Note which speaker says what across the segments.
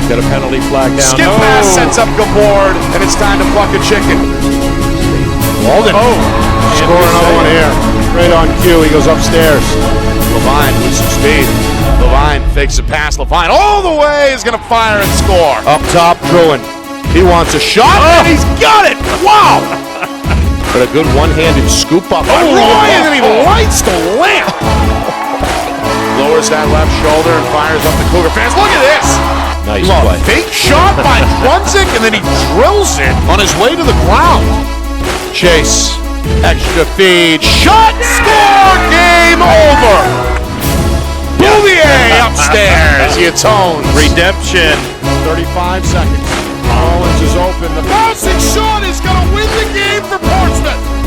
Speaker 1: Got a penalty flag down.
Speaker 2: Skip pass sets up Gabord, and it's time to pluck a chicken.
Speaker 1: Walden.
Speaker 3: Score another one here. Right on cue, he goes upstairs.
Speaker 2: Levine with some speed. Levine fakes a pass. Levine all the way is going to fire and score.
Speaker 3: Up top, Druin. He wants a shot, and he's got it! Wow!
Speaker 1: But a good one-handed scoop up.
Speaker 2: Roy, and then he lights the lamp. Lowers that left shoulder and fires up the Cougar fans. Look at this.
Speaker 1: Nice play.
Speaker 2: Fake shot by Drunzik, and then he drills it on his way to the ground.
Speaker 3: Chase. Extra feed.
Speaker 2: Shot, score, game over. Bouvier upstairs. He atones.
Speaker 1: Redemption.
Speaker 3: 35 seconds. Collins is open. The
Speaker 2: Bouncing shot is going to win the game for Portsmouth.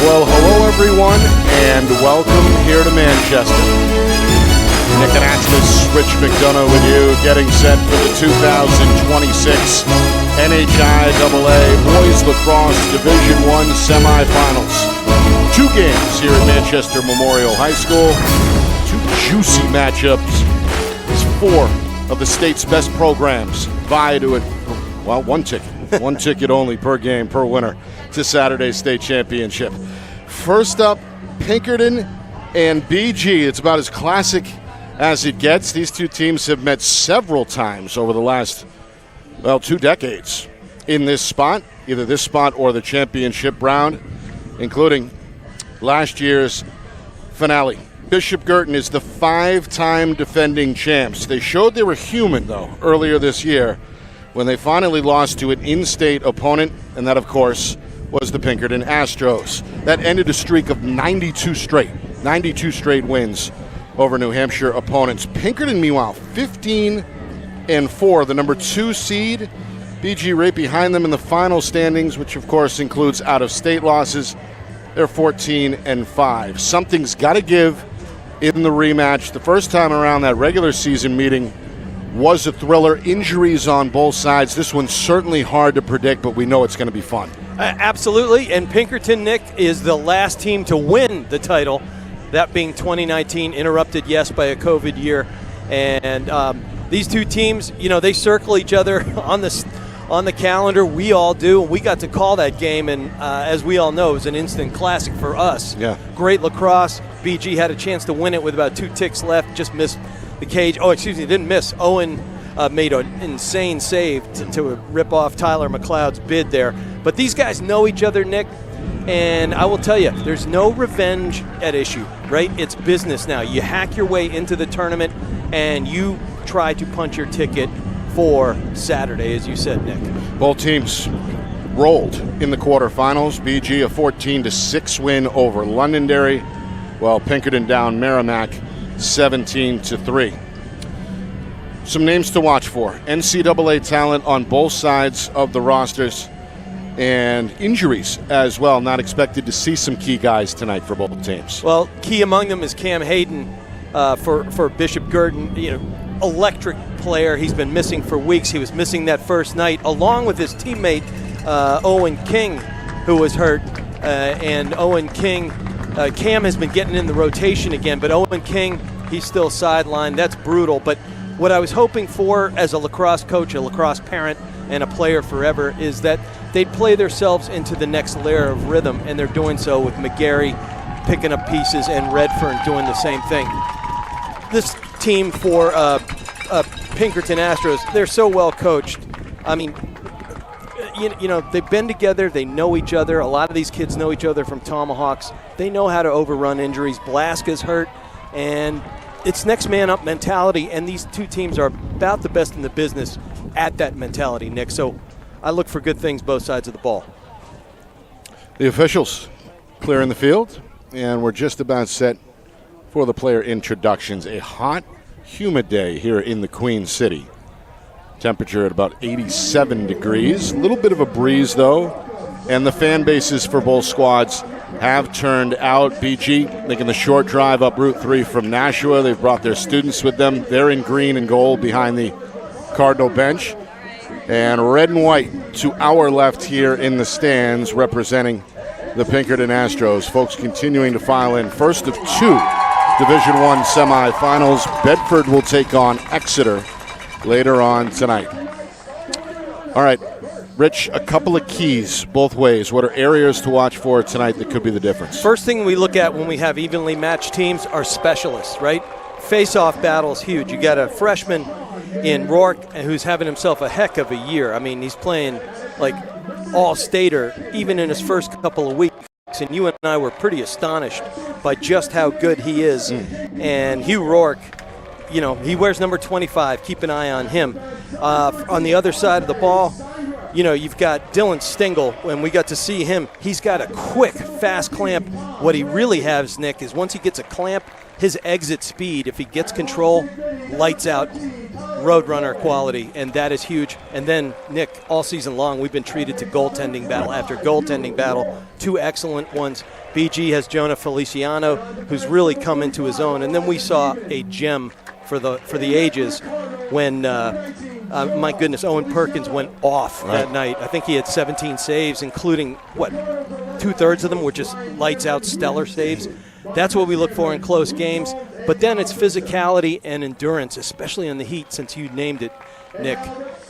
Speaker 3: Well, hello everyone, and welcome here to Manchester. Nick Anatsmas, Rich McDonough with you, getting set for the 2026 NHIAA Boys Lacrosse Division I Semifinals. 2 games here at Manchester Memorial High School. 2 juicy matchups as 4 of the state's best programs vie to it. Well, 1 ticket. 1 ticket only per game, per winner to Saturday's state championship. First up, Pinkerton and BG. It's about as classic as it gets. These 2 teams have met several times over the last, 2 decades in this spot, either this spot or the championship round, including last year's finale. Bishop Guertin is the 5-time defending champs. They showed they were human, though, earlier this year when they finally lost to an in-state opponent, and that, of course, was the Pinkerton Astros. That ended a streak of 92 straight wins over New Hampshire opponents. Pinkerton, meanwhile, 15-4, the number 2 seed. BG right behind them in the final standings, which, of course, includes out-of-state losses. They're 14-5. Something's got to give in the rematch. The first time around, that regular season meeting was a thriller. Injuries on both sides. This one's certainly hard to predict, but we know it's going to be fun.
Speaker 4: Absolutely, and Pinkerton, Nick, is the last team to win the title, that being 2019, interrupted, yes, by a COVID year. And these 2 teams, they circle each other on the calendar. We all do. We got to call that game, and as we all know, it was an instant classic for us.
Speaker 3: Yeah.
Speaker 4: Great lacrosse. BG had a chance to win it with about 2 ticks left, just missed the cage. Oh, excuse me, didn't miss. Owen made an insane save to rip off Tyler McLeod's bid there. But these guys know each other, Nick, and I will tell you, there's no revenge at issue, right? It's business now. You hack your way into the tournament, and you try to punch your ticket for Saturday, as you said, Nick.
Speaker 3: Both teams rolled in the quarterfinals. BG a 14-6 win over Londonderry, while Pinkerton down Merrimack 17-3. Some names to watch for. NCAA talent on both sides of the rosters, and injuries as well. Not expected to see some key guys tonight for both teams.
Speaker 4: Well, key among them is Cam Hayden for Bishop Guertin. Electric player. He's been missing for weeks. He was missing that first night, along with his teammate Owen King, who was hurt. And Owen King, Cam has been getting in the rotation again, but Owen King, he's still sidelined. That's brutal. But what I was hoping for as a lacrosse coach, a lacrosse parent, and a player forever is that they'd play themselves into the next layer of rhythm, and they're doing so with McGarry picking up pieces and Redfern doing the same thing. This team for Pinkerton Astros, they're so well coached. I mean, they've been together. They know each other. A lot of these kids know each other from Tomahawks. They know how to overrun injuries. Blaska's hurt, and it's next man up mentality, and these 2 teams are about the best in the business at that mentality, Nick. So I look for good things both sides of the ball.
Speaker 3: The officials clearing the field, and we're just about set for the player introductions. A hot, humid day here in the Queen City. Temperature at about 87 degrees. A little bit of a breeze, though, and the fan bases for both squads have turned out. BG making the short drive up Route 3 from Nashua. They've brought their students with them. They're in green and gold behind the Cardinal bench. And red and white to our left here in the stands, representing the Pinkerton Astros. Folks continuing to file in. First of two Division I semifinals. Bedford will take on Exeter later on tonight. All right, Rich, a couple of keys both ways. What are areas to watch for tonight that could be the difference?
Speaker 4: First thing we look at when we have evenly matched teams are specialists, right? Face-off battle is huge. You got a freshman in Rourke who's having himself a heck of a year. I mean, he's playing like all-stater even in his first couple of weeks. And you and I were pretty astonished by just how good he is. And Hugh Rourke, you know, he wears number 25. Keep an eye on him. On the other side of the ball, you know, you've got Dylan Stingle. When we got to see him, he's got a quick, fast clamp. What he really has, Nick, is once he gets a clamp, his exit speed, if he gets control, lights out, roadrunner quality, and that is huge. And then, Nick, all season long, we've been treated to goaltending battle after goaltending battle. Two excellent ones. BG has Jonah Feliciano, who's really come into his own. And then we saw a gem for the ages when, my goodness, Owen Perkins went off that night. I think he had 17 saves, including, two-thirds of them were just lights-out stellar saves. That's what we look for in close games. But then it's physicality and endurance, especially in the heat, since you named it, Nick.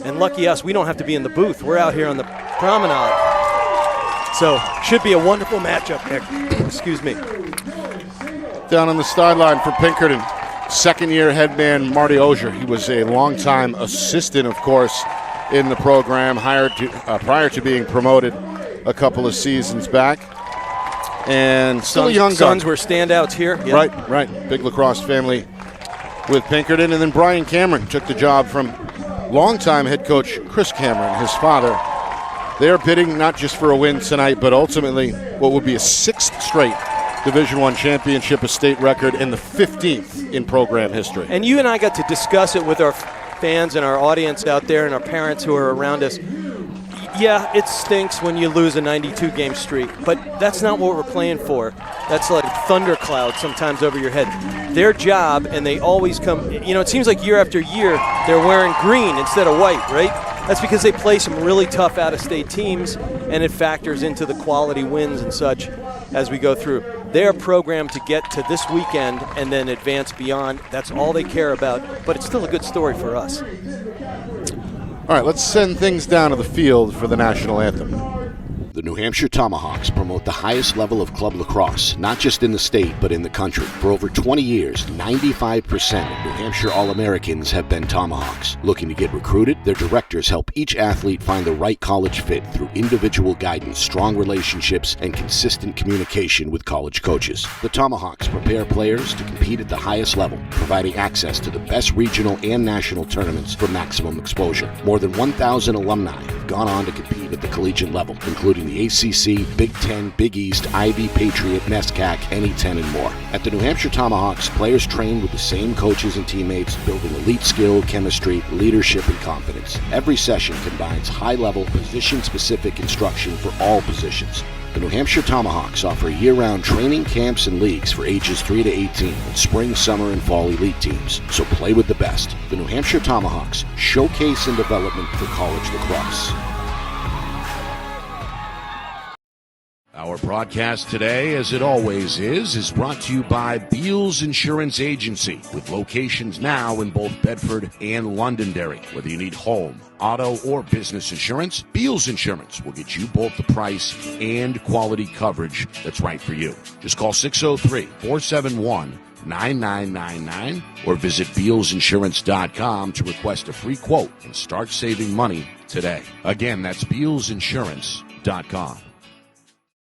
Speaker 4: And lucky us, we don't have to be in the booth. We're out here on the promenade. So should be a wonderful matchup, Nick. Excuse me.
Speaker 3: Down on the sideline for Pinkerton, second-year head man Marty Ogier. He was a longtime assistant, of course, in the program, hired prior to being promoted a couple of seasons back. And still a young gun.
Speaker 4: Sons were standouts here. Yeah.
Speaker 3: Right. Big lacrosse family with Pinkerton. And then Brian Cameron took the job from longtime head coach Chris Cameron, his father. They're bidding not just for a win tonight, but ultimately what would be a sixth straight Division I championship, a state record, and the 15th in program history.
Speaker 4: And you and I got to discuss it with our fans and our audience out there and our parents who are around us. Yeah, it stinks when you lose a 92-game streak, but that's not what we're playing for. That's like thundercloud sometimes over your head. Their job, and they always come, you know, it seems like year after year they're wearing green instead of white, right? That's because they play some really tough out-of-state teams, and it factors into the quality wins and such as we go through. They're programmed to get to this weekend and then advance beyond. That's all they care about, but it's still a good story for us.
Speaker 3: All right, let's send things down to the field for the national anthem.
Speaker 5: The New Hampshire Tomahawks promote the highest level of club lacrosse, not just in the state, but in the country. For over 20 years, 95% of New Hampshire All-Americans have been Tomahawks. Looking to get recruited? Their directors help each athlete find the right college fit through individual guidance, strong relationships, and consistent communication with college coaches. The Tomahawks prepare players to compete at the highest level, providing access to the best regional and national tournaments for maximum exposure. More than 1,000 alumni have gone on to compete at the collegiate level, including the ACC, Big Ten, Big East, Ivy, Patriot, NESCAC, NE10, and more. At the New Hampshire Tomahawks, players train with the same coaches and teammates, building elite skill, chemistry, leadership, and confidence. Every session combines high-level, position-specific instruction for all positions. The New Hampshire Tomahawks offer year-round training camps and leagues for ages 3 to 18 with spring, summer, and fall elite teams. So play with the best. The New Hampshire Tomahawks, showcase and development for college lacrosse.
Speaker 2: Our broadcast today, as it always is brought to you by Beals Insurance Agency, with locations now in both Bedford and Londonderry. Whether you need home, auto, or business insurance, Beals Insurance will get you both the price and quality coverage that's right for you. Just call 603-471-9999 or visit BealsInsurance.com to request a free quote and start saving money today. Again, that's BealsInsurance.com.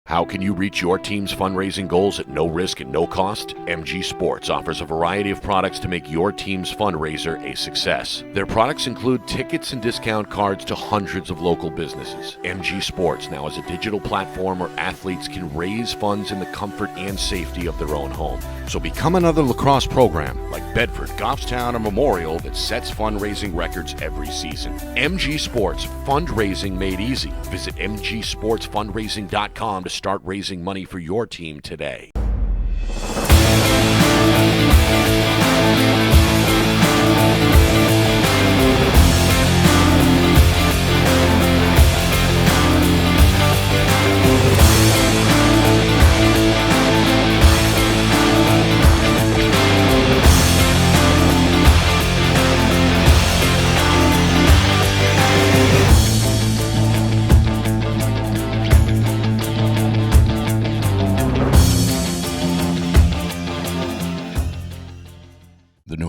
Speaker 1: How can you reach your team's fundraising goals at no risk and no cost? MG Sports offers a variety of products to make your team's fundraiser a success. Their products include tickets and discount cards to hundreds of local businesses. MG Sports now has a digital platform where athletes can raise funds in the comfort and safety of their own home. So become another lacrosse program like Bedford, Goffstown, or Memorial that sets fundraising records every season. MG Sports, fundraising made easy. Visit mgsportsfundraising.com to start raising money for your team today.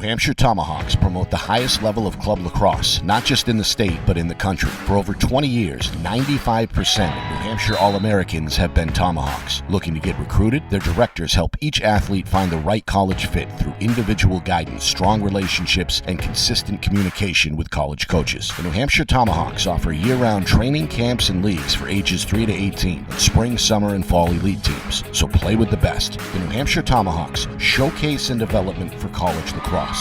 Speaker 5: Hampshire Tomahawks promote the highest level of club lacrosse, not just in the state, but in the country. For over 20 years, 95% of New Hampshire All-Americans have been Tomahawks. Looking to get recruited? Their directors help each athlete find the right college fit through individual guidance, strong relationships, and consistent communication with college coaches. The New Hampshire Tomahawks offer year-round training camps and leagues for ages 3 to 18, and spring, summer, and fall elite teams. So play with the best. The New Hampshire Tomahawks, showcase and development for college lacrosse.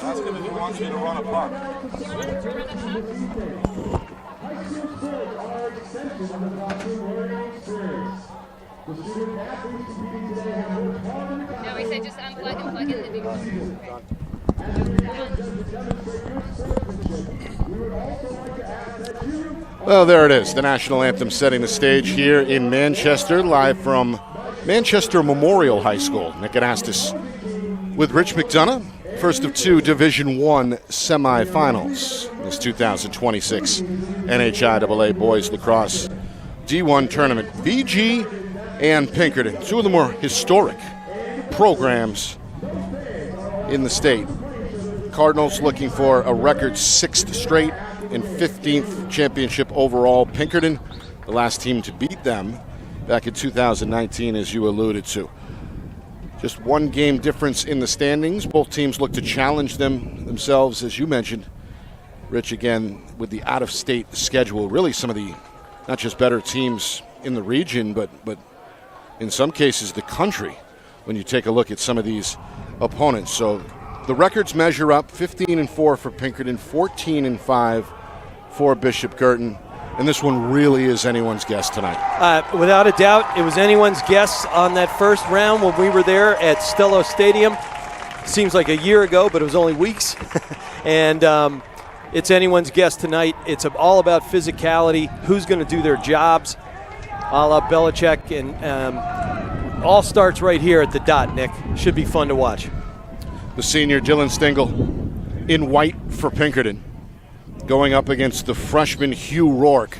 Speaker 6: Ask him if he wants me to run a puck.
Speaker 7: No, we said just unplug and plug in the video.
Speaker 3: Well, there it is. The national anthem setting the stage here in Manchester, live from Manchester Memorial High School. Nick Anastas with Rich McDonough. First of two Division I semifinals. This 2026 NHIAA Boys Lacrosse D1 tournament. BG and Pinkerton, two of the more historic programs in the state. Cardinals looking for a record 6th straight and 15th championship overall. Pinkerton, the last team to beat them back in 2019, as you alluded to. Just one game difference in the standings. Both teams look to challenge themselves, as you mentioned, Rich, again, with the out-of-state schedule. Really some of the, not just better teams in the region, but in some cases the country, when you take a look at some of these opponents. So the records measure up: 15-4 for Pinkerton, 14-5 for Bishop Guertin. And this one really is anyone's guess tonight.
Speaker 4: Without a doubt, it was anyone's guess on that first round when we were there at Stello Stadium. Seems like a year ago, but it was only weeks. And it's anyone's guess tonight. It's all about physicality, who's going to do their jobs, a la Belichick, and all starts right here at the dot, Nick. Should be fun to watch.
Speaker 3: The senior Dylan Stingle in white for Pinkerton, going up against the freshman Hugh Rourke,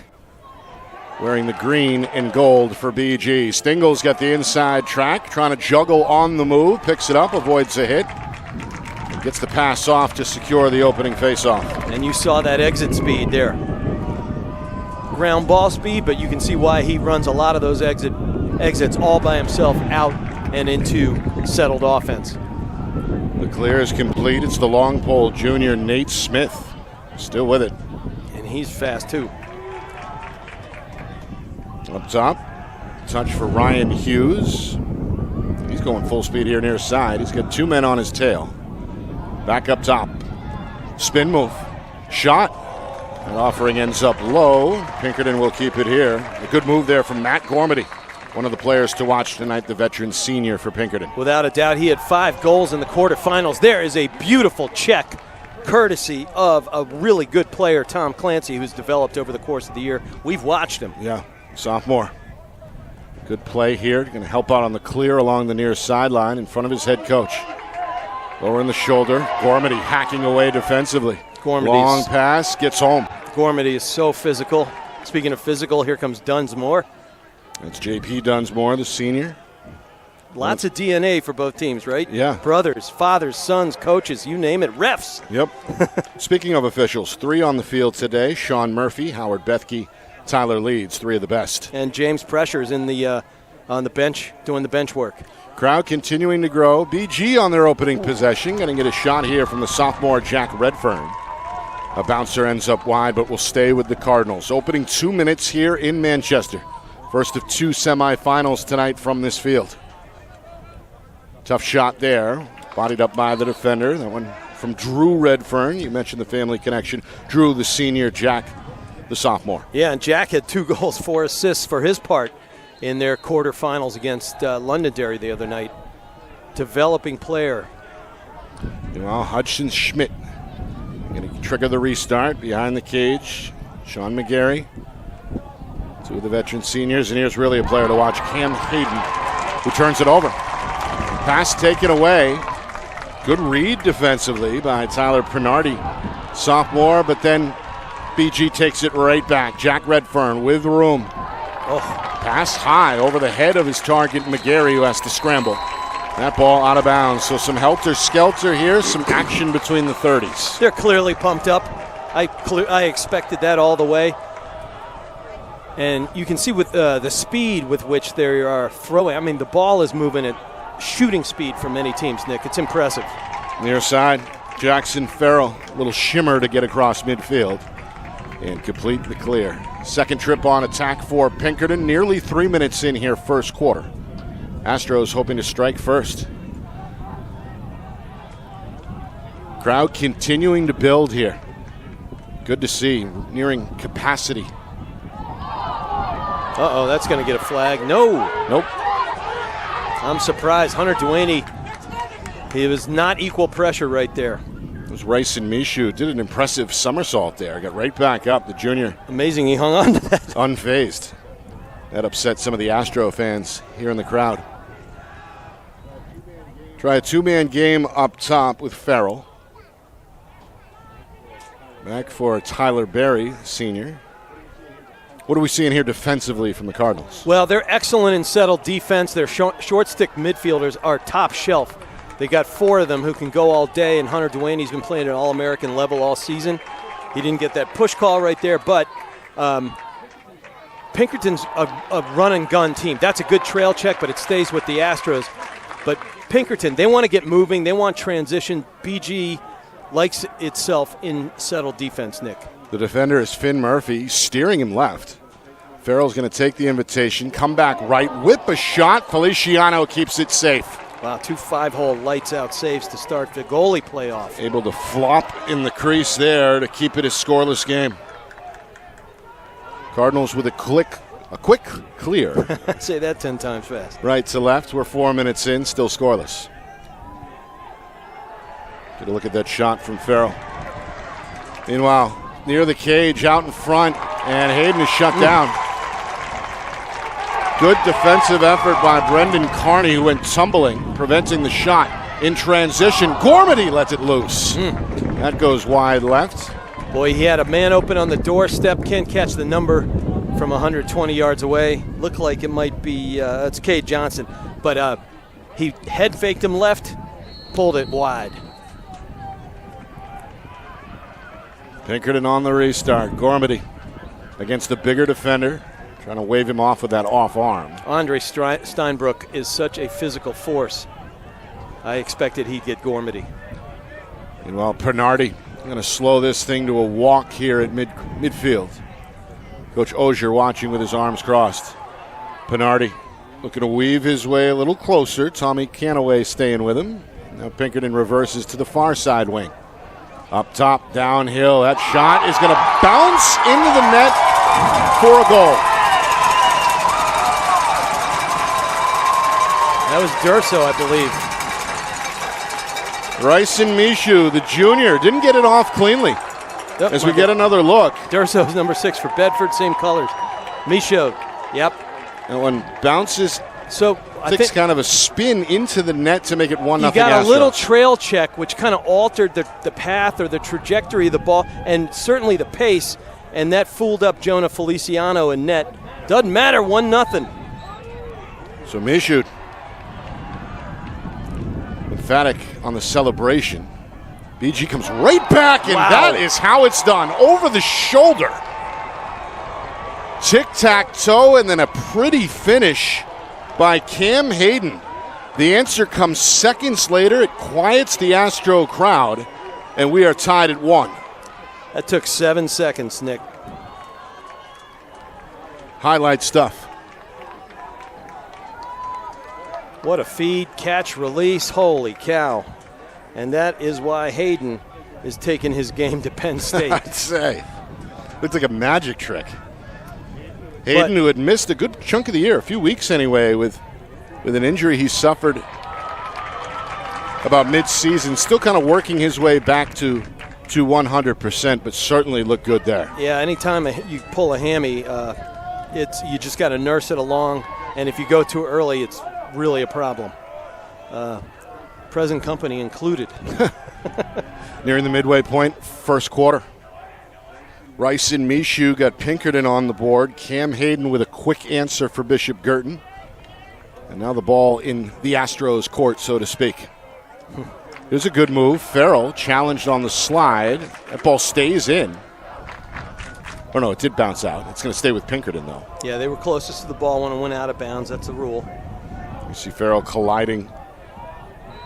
Speaker 3: wearing the green and gold for BG. Stingle's got the inside track, trying to juggle on the move, picks it up, avoids a hit, and gets the pass off to secure the opening faceoff.
Speaker 4: And you saw that exit speed there. Ground ball speed, but you can see why he runs a lot of those exits all by himself out and into settled offense.
Speaker 3: The clear is complete. It's the long pole junior Nate Smith still with it.
Speaker 4: And he's fast too.
Speaker 3: Up top, touch for Ryan Hughes. He's going full speed here near side. He's got two men on his tail. Back up top. Spin move. Shot. That offering ends up low. Pinkerton will keep it here. A good move there from Matt Gormady, one of the players to watch tonight, the veteran senior for Pinkerton.
Speaker 4: Without a doubt, he had 5 goals in the quarterfinals. There is a beautiful check, courtesy of a really good player, Tom Clancy, who's developed over the course of the year. We've watched him.
Speaker 3: Yeah, sophomore. Good play here. Going to help out on the clear along the near sideline in front of his head coach. Lower in the shoulder. Gormady hacking away defensively. Long pass, gets home.
Speaker 4: Gormady is so physical. Speaking of physical, here comes Dunsmore.
Speaker 3: That's JP Dunsmore, the senior.
Speaker 4: Lots of DNA for both teams, right?
Speaker 3: Yeah.
Speaker 4: Brothers, fathers, sons, coaches, you name it, refs.
Speaker 3: Yep. Speaking of officials, 3 on the field today. Sean Murphy, Howard Bethke, Tyler Leeds, 3 of the best.
Speaker 4: And James Pressure's in the on the bench, doing the bench work.
Speaker 3: Crowd continuing to grow. BG on their opening possession. Going to get a shot here from the sophomore Jack Redfern. A bouncer ends up wide, but will stay with the Cardinals. Opening 2 minutes here in Manchester. First of 2 semifinals tonight from this field. Tough shot there. Bodied up by the defender. That one from Drew Redfern. You mentioned the family connection. Drew, the senior, Jack, the sophomore.
Speaker 4: Yeah, and Jack had 2 goals, 4 assists for his part in their quarterfinals against Londonderry the other night. developing player.
Speaker 3: Well, Hudson Schmidt going to trigger the restart behind the cage. Sean McGarry, two of the veteran seniors, and here's really a player to watch, Cam Hayden, who turns it over. Pass taken away. Good read defensively by Tyler Pernardi, sophomore, but then BG takes it right back. Jack Redfern with room. Pass high over the head of his target, McGarry, who has to scramble. That ball out of bounds. So some helter-skelter here, some action between the 30s.
Speaker 4: They're clearly pumped up. I expected that all the way. And you can see with the speed with which they are throwing. I mean, the ball is moving at shooting speed for many teams, Nick. It's impressive.
Speaker 3: Near side, Jackson Farrell, a little shimmer to get across midfield and complete the clear. Second trip on attack for Pinkerton, nearly 3 minutes in here, first quarter. Astros hoping to strike first. Crowd continuing to build here. Good to see, nearing capacity.
Speaker 4: Uh-oh, that's going to get a flag. No.
Speaker 3: Nope.
Speaker 4: I'm surprised. Hunter Duaney, he was not equal pressure right there.
Speaker 3: It was Ryson Mishu, did an impressive somersault there. Got right back up, the junior.
Speaker 4: Amazing he hung on to that.
Speaker 3: Unfazed. That upset some of the Astro fans here in the crowd. Try a two-man game up top with Farrell. Back for Tyler Berry, senior. What are we seeing here defensively from the Cardinals?
Speaker 4: Well, they're excellent in settled defense. Their short stick midfielders are top shelf. They got four of them who can go all day, and Hunter Duaney's been playing at an All-American level all season. He didn't get that push call right there, but Pinkerton's a run-and-gun team. That's a good trail check, but it stays with the Astros. But Pinkerton, they want to get moving. They want transition. BG likes itself in settled defense, Nick.
Speaker 3: The defender is Finn Murphy, steering him left. Farrell's going to take the invitation, come back right, whip a shot. Feliciano keeps it safe.
Speaker 4: Wow, 2 5-hole lights-out saves to start the goalie playoff.
Speaker 3: Able to flop in the crease there to keep it a scoreless game. Cardinals with a quick clear.
Speaker 4: Say that 10 times fast.
Speaker 3: Right to left, we're 4 minutes in, still scoreless. Get a look at that shot from Farrell. Meanwhile, near the cage, out in front, and Hayden is shut down. Good defensive effort by Brendan Carney, who went tumbling, preventing the shot. In transition, Gormady lets it loose. That goes wide left.
Speaker 4: Boy, he had a man open on the doorstep. Can't catch the number from 120 yards away. Looked like it might be, it's Cade Johnson. But he head faked him left, pulled it wide.
Speaker 3: Pinkerton on the restart. Gormady against the bigger defender, trying to wave him off with that off arm.
Speaker 4: Andre Steinbrook is such a physical force. I expected he'd get Gormady.
Speaker 3: Meanwhile, Pernardi going to slow this thing to a walk here at midfield. Coach Ogier watching with his arms crossed. Pernardi looking to weave his way a little closer. Tommy Canaway staying with him. Now Pinkerton reverses to the far side wing. Up top, downhill. That shot is going to bounce into the net for a goal.
Speaker 4: That was Durso, I believe.
Speaker 3: Ryson Mishu, the junior, didn't get it off cleanly.
Speaker 4: Yep,
Speaker 3: as we get another look.
Speaker 4: Durso's number 6 for Bedford, same colors. Mishu, yep.
Speaker 3: That one bounces.
Speaker 4: So I
Speaker 3: takes
Speaker 4: think
Speaker 3: kind of a spin into the net to make it 1-0.
Speaker 4: He got a little trail check, which kind of altered the path or the trajectory of the ball, and certainly the pace, and that fooled up Jonah Feliciano in net. Doesn't matter, 1-0.
Speaker 3: So Mishu, emphatic on the celebration. BG comes right back, and that is how it's done. Over the shoulder. Tic-tac-toe, and then a pretty finish by Cam Hayden. The answer comes seconds later. It quiets the Astro crowd, and we are tied at 1.
Speaker 4: That took 7 seconds, Nick.
Speaker 3: Highlight stuff.
Speaker 4: What a feed, catch, release, holy cow. And that is why Hayden is taking his game to Penn State.
Speaker 3: I'd say. Looks like a magic trick. Hayden, who had missed a good chunk of the year, a few weeks anyway, with an injury he suffered about mid-season. Still kind of working his way back to 100%, but certainly looked good there.
Speaker 4: Yeah, anytime you pull a hammy, you just got to nurse it along, and if you go too early, it's really a problem. Present company included.
Speaker 3: Nearing the midway point, first quarter. Rice and Michoud got Pinkerton on the board. Cam Hayden with a quick answer for Bishop Guertin. And now the ball in the Astros court, so to speak. Here's a good move. Farrell challenged on the slide. That ball stays in. Oh, no, it did bounce out. It's going to stay with Pinkerton, though.
Speaker 4: Yeah, they were closest to the ball when it went out of bounds. That's the rule.
Speaker 3: You see Farrell colliding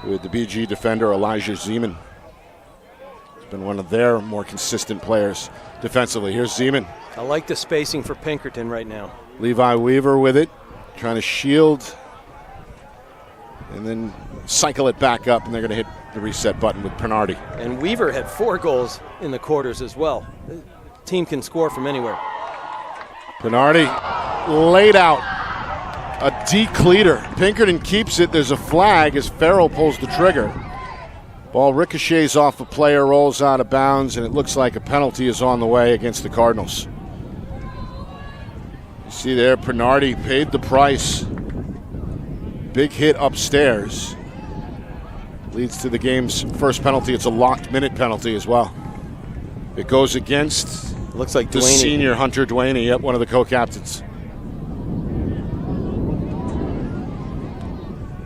Speaker 3: with the BG defender, Elijah Zeman. He's been one of their more consistent players defensively. Here's Zeman.
Speaker 4: I like the spacing for Pinkerton right now.
Speaker 3: Levi Weaver with it, trying to shield and then cycle it back up, and they're going to hit the reset button with Pernardi.
Speaker 4: And Weaver had 4 goals in the quarters as well. The team can score from anywhere.
Speaker 3: Pernardi laid out a decleater. Pinkerton keeps it. There's a flag as Farrell pulls the trigger. Ball ricochets off a player, rolls out of bounds, and it looks like a penalty is on the way against the Cardinals. You see there, Pernardi paid the price. Big hit upstairs. Leads to the game's first penalty. It's a locked minute penalty as well. It goes against
Speaker 4: looks like
Speaker 3: the
Speaker 4: Duaney.
Speaker 3: Senior Hunter Duaney, yep, one of the co-captains.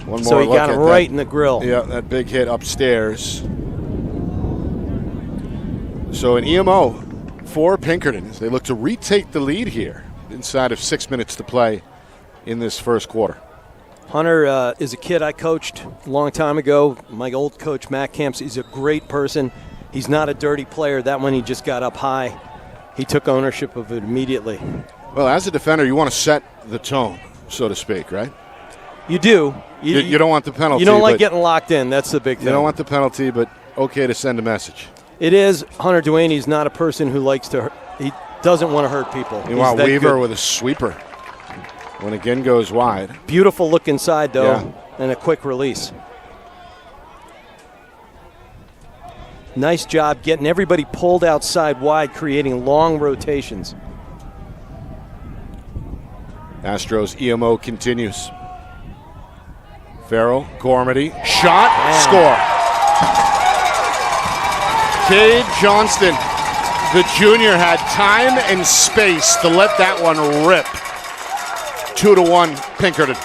Speaker 3: One more
Speaker 4: so he
Speaker 3: look
Speaker 4: got him
Speaker 3: at
Speaker 4: right
Speaker 3: that.
Speaker 4: in the grill.
Speaker 3: Yeah, that big hit upstairs. So an EMO for Pinkerton as they look to retake the lead here inside of 6 minutes to play in this first quarter.
Speaker 4: Hunter is a kid I coached a long time ago. My old coach, Matt Camps, he's a great person. He's not a dirty player. That one he just got up high. He took ownership of it immediately.
Speaker 3: Well, as a defender, you want to set the tone, so to speak, right?
Speaker 4: You do.
Speaker 3: You don't want the penalty.
Speaker 4: You don't like getting locked in. That's the big thing.
Speaker 3: You don't want the penalty, but okay to send a message.
Speaker 4: It is. Hunter Duaney's not a person who likes to he doesn't want to hurt people.
Speaker 3: Meanwhile, Weaver with a sweeper. When again goes wide.
Speaker 4: Beautiful look inside, though, and a quick release. Nice job getting everybody pulled outside wide, creating long rotations.
Speaker 3: Astros EMO continues. Farrell, Gormady, shot, score. Cade Johnston, the junior, had time and space to let that one rip. 2-1 Pinkerton.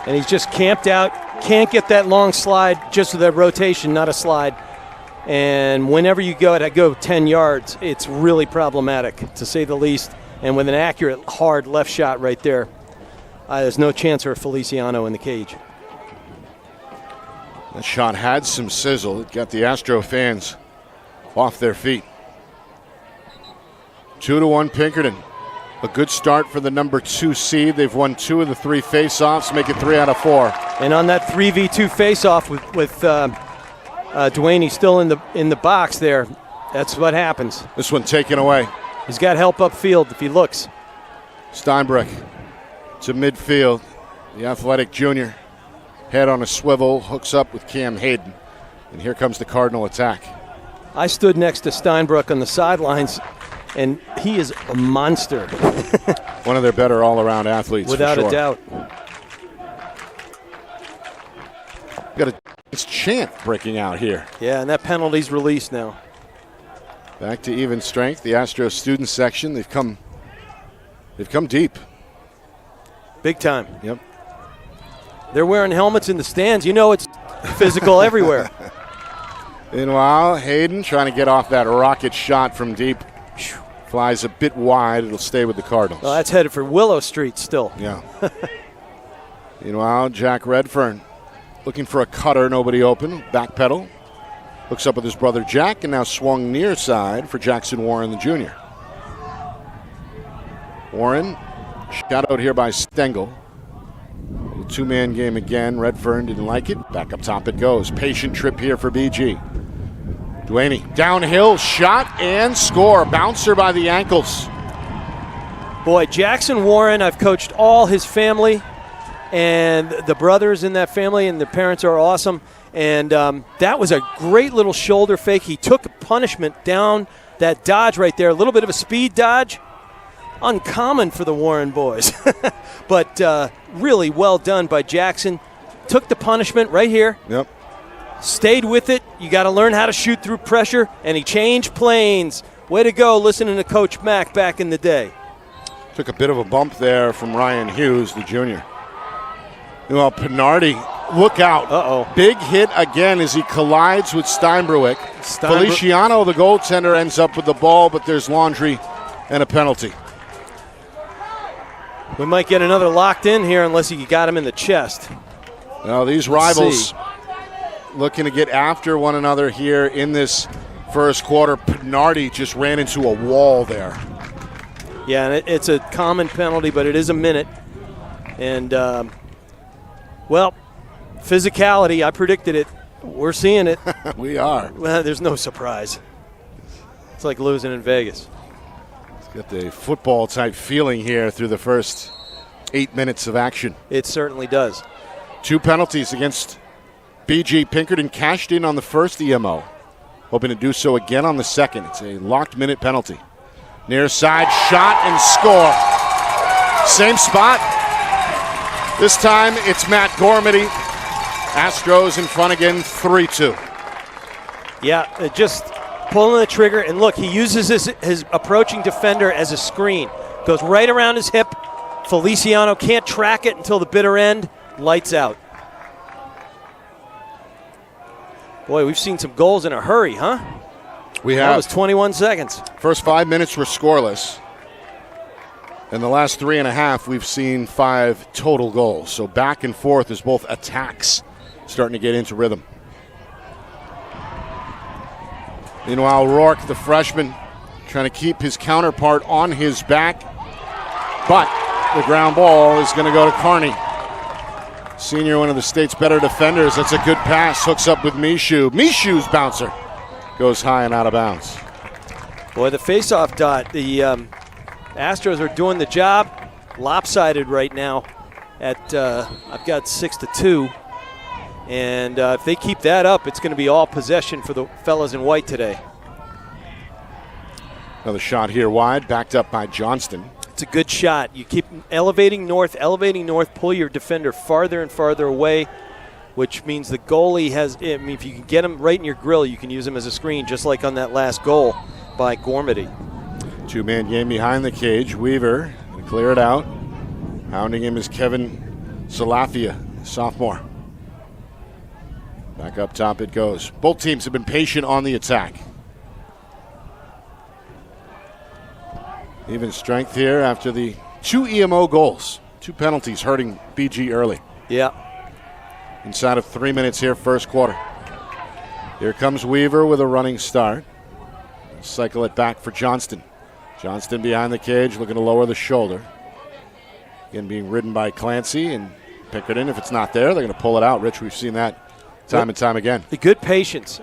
Speaker 4: And he's just camped out. Can't get that long slide, just with a rotation, not a slide. And whenever you go 10 yards, it's really problematic, to say the least. And with an accurate, hard left shot right there, there's no chance for Feliciano in the cage.
Speaker 3: That shot had some sizzle. It got the Astro fans off their feet. 2-1 Pinkerton. A good start for the number 2 seed. They've won 2 of the 3 face-offs, make it 3 out of 4.
Speaker 4: And on that 3v2 face-off with Duaney still in the box there, that's what happens.
Speaker 3: This one taken away.
Speaker 4: He's got help upfield if he looks.
Speaker 3: Steinbreck to midfield. The athletic junior, head on a swivel, hooks up with Cam Hayden. And here comes the Cardinal attack.
Speaker 4: I stood next to Steinbreck on the sidelines, and he is a monster.
Speaker 3: One of their better all-around athletes,
Speaker 4: without
Speaker 3: for sure.
Speaker 4: a doubt.
Speaker 3: Got a chant breaking out here.
Speaker 4: Yeah, and that penalty's released now.
Speaker 3: Back to even strength. The Astros student section, they've come deep.
Speaker 4: Big time.
Speaker 3: Yep.
Speaker 4: They're wearing helmets in the stands. You know it's physical everywhere.
Speaker 3: Meanwhile, Hayden trying to get off that rocket shot from deep. Flies a bit wide. It'll stay with the Cardinals.
Speaker 4: Well, that's headed for Willow Street still.
Speaker 3: Yeah. Meanwhile, Jack Redfern looking for a cutter. Nobody open. Back pedal. Hooks up with his brother Jack, and now swung near side for Jackson Warren, the junior. Warren shadowed here by Stengel. A 2-man game again. Redfern didn't like it. Back up top it goes. Patient trip here for BG. Duaney, downhill, shot and score. Bouncer by the ankles.
Speaker 4: Boy, Jackson Warren, I've coached all his family. and the brothers in that family and the parents are awesome. And that was a great little shoulder fake. He took a punishment down that dodge right there, a little bit of a speed dodge. Uncommon for the Warren boys, but really well done by Jackson. Took the punishment right here.
Speaker 3: Yep.
Speaker 4: Stayed with it. You got to learn how to shoot through pressure, and he changed planes. Way to go, listening to Coach Mack back in the day.
Speaker 3: Took a bit of a bump there from Ryan Hughes, the junior. Well, Pinardi, look out.
Speaker 4: Uh-oh.
Speaker 3: Big hit again as he collides with Steinbruick. Feliciano, the goaltender, ends up with the ball, but there's laundry and a penalty.
Speaker 4: We might get another locked in here unless you got him in the chest.
Speaker 3: Now these rivals looking to get after one another here in this first quarter. Pinardi just ran into a wall there.
Speaker 4: Yeah, and it's a common penalty, but it is a minute. And, well, physicality, I predicted it. We're seeing it.
Speaker 3: We are.
Speaker 4: Well, there's no surprise. It's like losing in Vegas.
Speaker 3: It's got the football-type feeling here through the first 8 minutes of action.
Speaker 4: It certainly does.
Speaker 3: 2 penalties against BG. Pinkerton cashed in on the first EMO. Hoping to do so again on the second. It's a locked minute penalty. Near side shot and score. Same spot. This time it's Matt Gormady. Astros in front again, 3-2.
Speaker 4: Yeah, just pulling the trigger. And look, he uses his approaching defender as a screen. Goes right around his hip. Feliciano can't track it until the bitter end. Lights out. Boy, we've seen some goals in a hurry, huh?
Speaker 3: We have.
Speaker 4: That was 21 seconds.
Speaker 3: First 5 minutes were scoreless. In the last 3.5, we've seen 5 total goals. So back and forth as both attacks starting to get into rhythm. Meanwhile, Rourke, the freshman, trying to keep his counterpart on his back. But the ground ball is going to go to Kearney. Senior, one of the state's better defenders. That's a good pass. Hooks up with Michoud. Michoud's bouncer goes high and out of bounds.
Speaker 4: Boy, the faceoff dot. The Astros are doing the job. Lopsided right now at, I've got 6-2. And if they keep that up, it's going to be all possession for the fellas in white today.
Speaker 3: Another shot here wide, backed up by Johnston.
Speaker 4: It's a good shot. You keep elevating north, pull your defender farther and farther away, which means the goalie has, I mean, if you can get him right in your grill, you can use him as a screen, just like on that last goal by Gormady.
Speaker 3: 2-man game behind the cage. Weaver going to clear it out. Hounding him is Kevin Salafia, sophomore. Back up top it goes. Both teams have been patient on the attack. Even strength here after the 2 EMO goals. 2 penalties hurting BG early.
Speaker 4: Yeah.
Speaker 3: Inside of 3 minutes here, first quarter. Here comes Weaver with a running start. Cycle it back for Johnston. Johnston behind the cage, looking to lower the shoulder. Again, being ridden by Clancy and Pinkerton. If it's not there, they're going to pull it out. Rich, we've seen that time and time again.
Speaker 4: Good patience.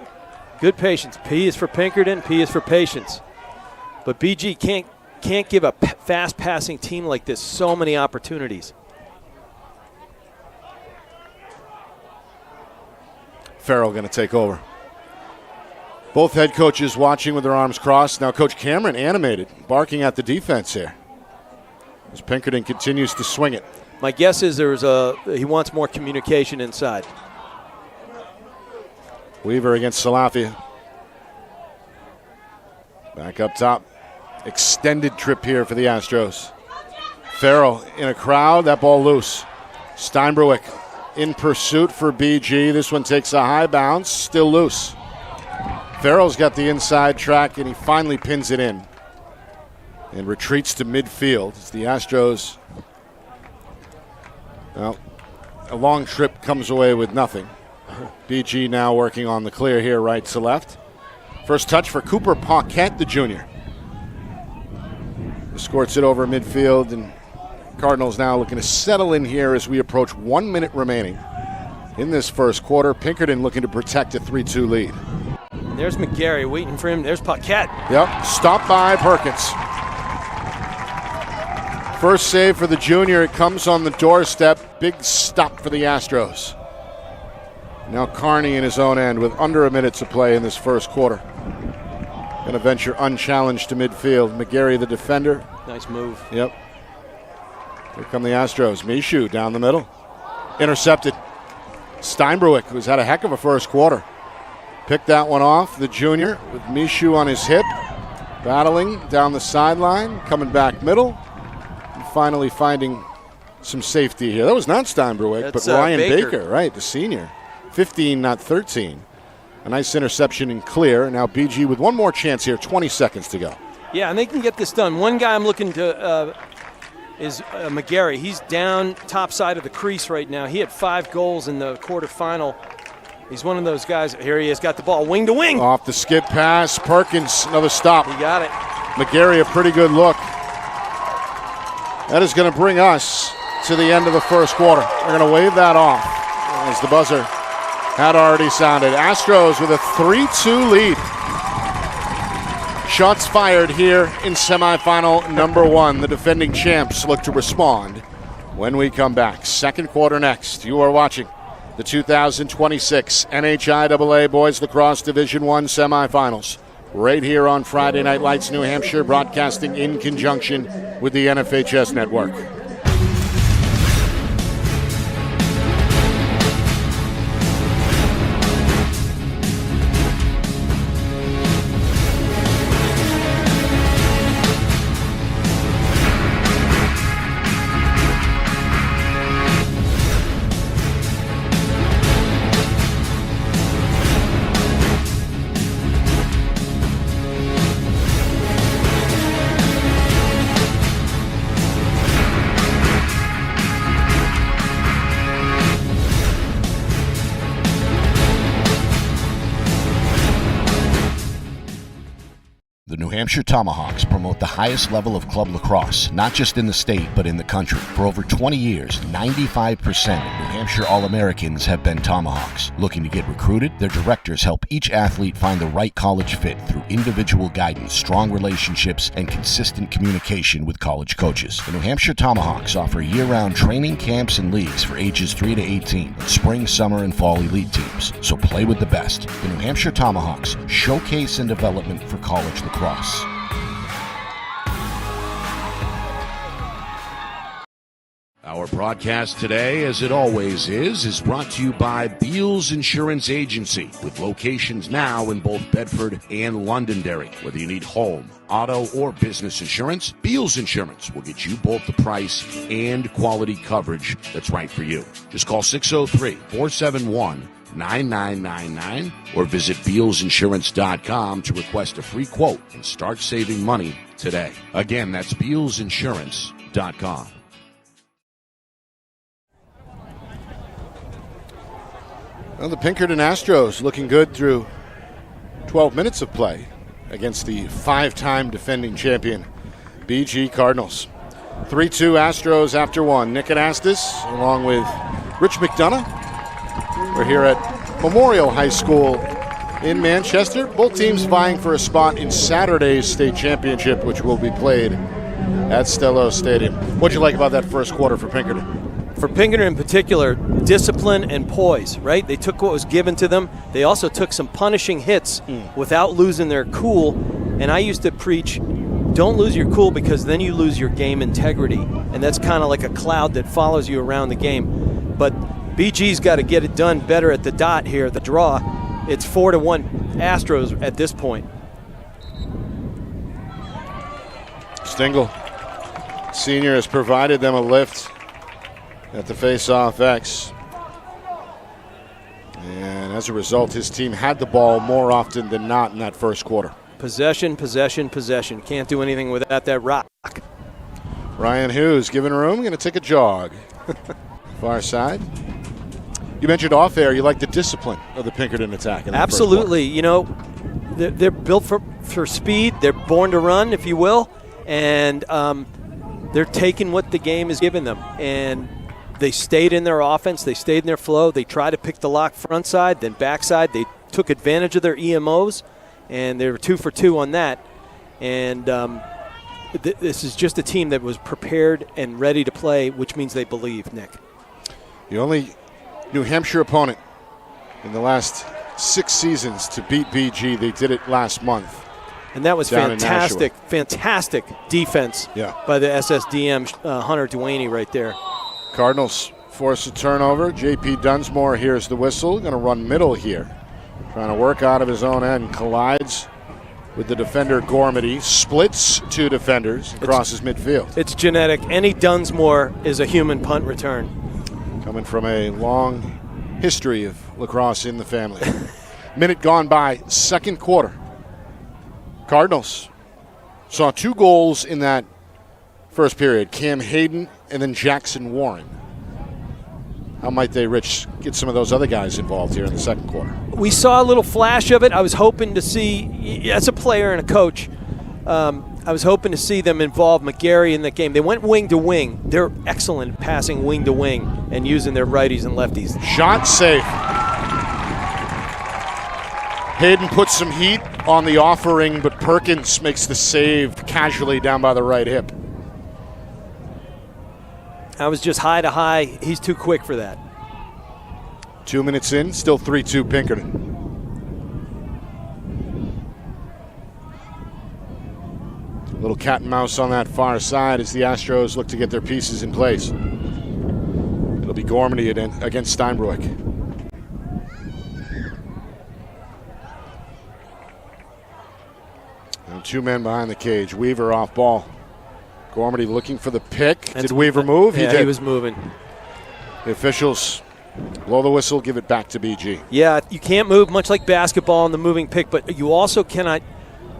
Speaker 4: Good patience. P is for Pinkerton, P is for patience. But BG can't give a fast-passing team like this so many opportunities.
Speaker 3: Farrell going to take over. Both head coaches watching with their arms crossed. Now Coach Cameron animated, barking at the defense here as Pinkerton continues to swing it.
Speaker 4: My guess is he wants more communication inside.
Speaker 3: Weaver against Salafia. Back up top. Extended trip here for the Astros. Farrell in a crowd, that ball loose. Steinbruick in pursuit for BG. This one takes a high bounce, still loose. Farrell's got the inside track, and he finally pins it in and retreats to midfield. As the Astros, well, a long trip comes away with nothing. BG now working on the clear here, right to left. First touch for Cooper Paquette, the junior. Escorts it over midfield, and Cardinals now looking to settle in here as we approach 1 minute remaining in this first quarter. Pinkerton looking to protect a 3-2 lead.
Speaker 4: There's McGarry waiting for him. There's Paquette.
Speaker 3: Yep, stopped by Perkins. First save for the junior. It comes on the doorstep. Big stop for the Astros. Now Carney in his own end with under a minute to play in this first quarter. Going to venture unchallenged to midfield. McGarry, the defender.
Speaker 4: Nice move.
Speaker 3: Yep. Here come the Astros. Mishu down the middle. Intercepted. Steinbruick, who's had a heck of a first quarter, picked that one off. The junior with Mishu on his hip. Battling down the sideline. Coming back middle. And finally finding some safety here. That was not Steinbruick, but Ryan Baker, right, the senior. 15, not 13. A nice interception and clear. Now BG with one more chance here, 20 seconds to go.
Speaker 4: Yeah, and they can get this done. One guy I'm looking to is McGarry. He's down top side of the crease right now. He had 5 goals in the quarterfinal. He's one of those guys. Here he is, got the ball wing to wing.
Speaker 3: Off the skip pass. Perkins, another stop.
Speaker 4: He got it.
Speaker 3: McGarry, a pretty good look. That is going to bring us to the end of the first quarter. We're going to wave that off as the buzzer had already sounded. Astros with a 3-2 lead. Shots fired here in semifinal number 1. The defending champs look to respond when we come back. Second quarter next. You are watching the 2026 NHIAA Boys Lacrosse Division I semifinals right here on Friday Night Lights, New Hampshire, broadcasting in conjunction with the NFHS Network. New Hampshire Tomahawks promote the highest level of club lacrosse, not just in the state, but in the country. For over 20 years, 95% of New Hampshire All-Americans have been Tomahawks. Looking to get recruited? Their directors help each athlete find the right college fit through individual guidance, strong relationships, and consistent communication with college coaches. The New Hampshire Tomahawks offer year-round training camps and leagues for ages 3 to 18, and spring, summer, and fall elite teams. So play with the best. The New Hampshire Tomahawks, showcase and development for college lacrosse.
Speaker 2: Our broadcast today, as it always is brought to you by Beals Insurance Agency, with locations now in both Bedford and Londonderry. Whether you need home, auto, or business insurance, Beals Insurance will get you both the price and quality coverage that's right for you. Just call 603-471-9999 or visit BealsInsurance.com to request a free quote and start saving money today. Again, that's BealsInsurance.com.
Speaker 3: Well, the Pinkerton Astros looking good through 12 minutes of play against the 5-time defending champion BG Cardinals. 3-2 Astros after 1. Nick Anastas along with Rich McDonough. We're here at Memorial High School in Manchester. Both teams vying for a spot in Saturday's state championship, which will be played at Stello Stadium. What'd you like about that first quarter for Pinkerton?
Speaker 4: For Pinkerton in particular, discipline and poise, right? They took what was given to them. They also took some punishing hits without losing their cool. And I used to preach, don't lose your cool, because then you lose your game integrity. And that's kind of like a cloud that follows you around the game. But BG's got to get it done better at the dot here, the draw. It's 4-1 Astros at this point.
Speaker 3: Stengel, senior, has provided them a lift at the face-off X. And as a result, his team had the ball more often than not in that first quarter.
Speaker 4: Possession, possession, possession. Can't do anything without that rock.
Speaker 3: Ryan Hughes given room, going to take a jog. Far side. You mentioned off air, you like the discipline of the Pinkerton attack. In that
Speaker 4: absolutely. You know, they're built for speed. They're born to run, if you will. And they're taking what the game has given them. And they stayed in their offense. They stayed in their flow. They tried to pick the lock front side, then backside. They took advantage of their EMOs, and they were 2 for 2 on that. And this is just a team that was prepared and ready to play, which means they believe, Nick.
Speaker 3: The only New Hampshire opponent in the last 6 seasons to beat BG, they did it last month.
Speaker 4: And that was
Speaker 3: down
Speaker 4: fantastic defense
Speaker 3: Yeah.
Speaker 4: by the SSDM Hunter Duaney right there.
Speaker 3: Cardinals force a turnover. J.P. Dunsmore hears the whistle. Going to run middle here. Trying to work out of his own end. Collides with the defender Gormity. Splits 2 defenders and crosses midfield.
Speaker 4: It's genetic. Any Dunsmore is a human punt return.
Speaker 3: Coming from a long history of lacrosse in the family. Minute gone by, second quarter. Cardinals saw 2 goals in that first period. Cam Hayden and then Jackson Warren. How might they, Rich, get some of those other guys involved here in the second quarter?
Speaker 4: We saw a little flash of it. I was hoping to see, as a player and a coach, I was hoping to see them involve McGarry in the game. They went wing to wing. They're excellent at passing wing to wing and using their righties and lefties.
Speaker 3: Shot safe. Hayden puts some heat on the offering, but Perkins makes the save casually down by the right hip.
Speaker 4: I was just high to high. He's too quick for that.
Speaker 3: 2 minutes in, still 3-2 Pinkerton. A little cat and mouse on that far side as the Astros look to get their pieces in place. It'll be Gormity against Steinbruick. And 2 men behind the cage. Weaver off ball. Gormity looking for the pick. Did Weaver move?
Speaker 4: Yeah,
Speaker 3: he did.
Speaker 4: He was moving.
Speaker 3: The officials blow the whistle, give it back to BG.
Speaker 4: Yeah, you can't move, much like basketball on the moving pick, but you also cannot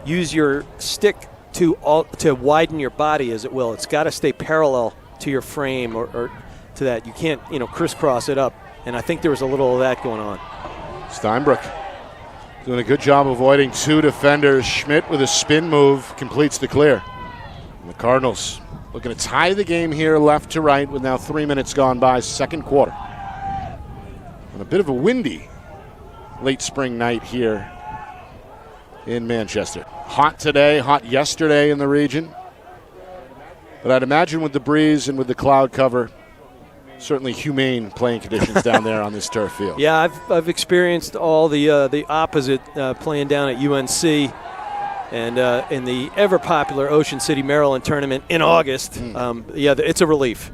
Speaker 4: use your stick to widen your body, as it will. It's got to stay parallel to your frame or to that. You can't, crisscross it up. And I think there was a little of that going on.
Speaker 3: Steinbruick doing a good job avoiding 2 defenders. Schmidt with a spin move completes the clear. And the Cardinals looking to tie the game here left to right with now 3 minutes gone by, second quarter. On a bit of a windy late spring night here in Manchester. Hot today, hot yesterday in the region. But I'd imagine with the breeze and with the cloud cover, certainly humane playing conditions down there on this turf field.
Speaker 4: Yeah, I've experienced all the opposite playing down at UNC and in the ever popular Ocean City, Maryland tournament in August. It's a relief.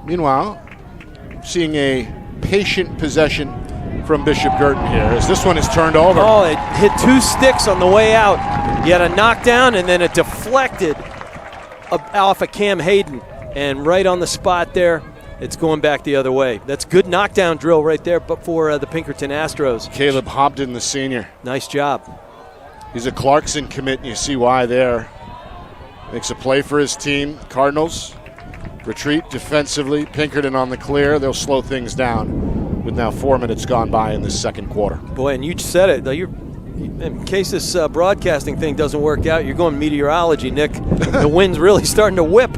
Speaker 3: Meanwhile, seeing a patient possession from Bishop Guertin here as this one is turned over.
Speaker 4: Oh, it hit 2 sticks on the way out. You had a knockdown and then it deflected off of Cam Hayden. And right on the spot there, it's going back the other way. That's good knockdown drill right there, but for the Pinkerton Astros.
Speaker 3: Caleb Hobden, the senior.
Speaker 4: Nice job.
Speaker 3: He's a Clarkson commit, and you see why there. Makes a play for his team. Cardinals retreat defensively. Pinkerton on the clear. They'll slow things down with now 4 minutes gone by in this second quarter.
Speaker 4: Boy, and you said it. In case this broadcasting thing doesn't work out, you're going meteorology, Nick. The wind's really starting to whip.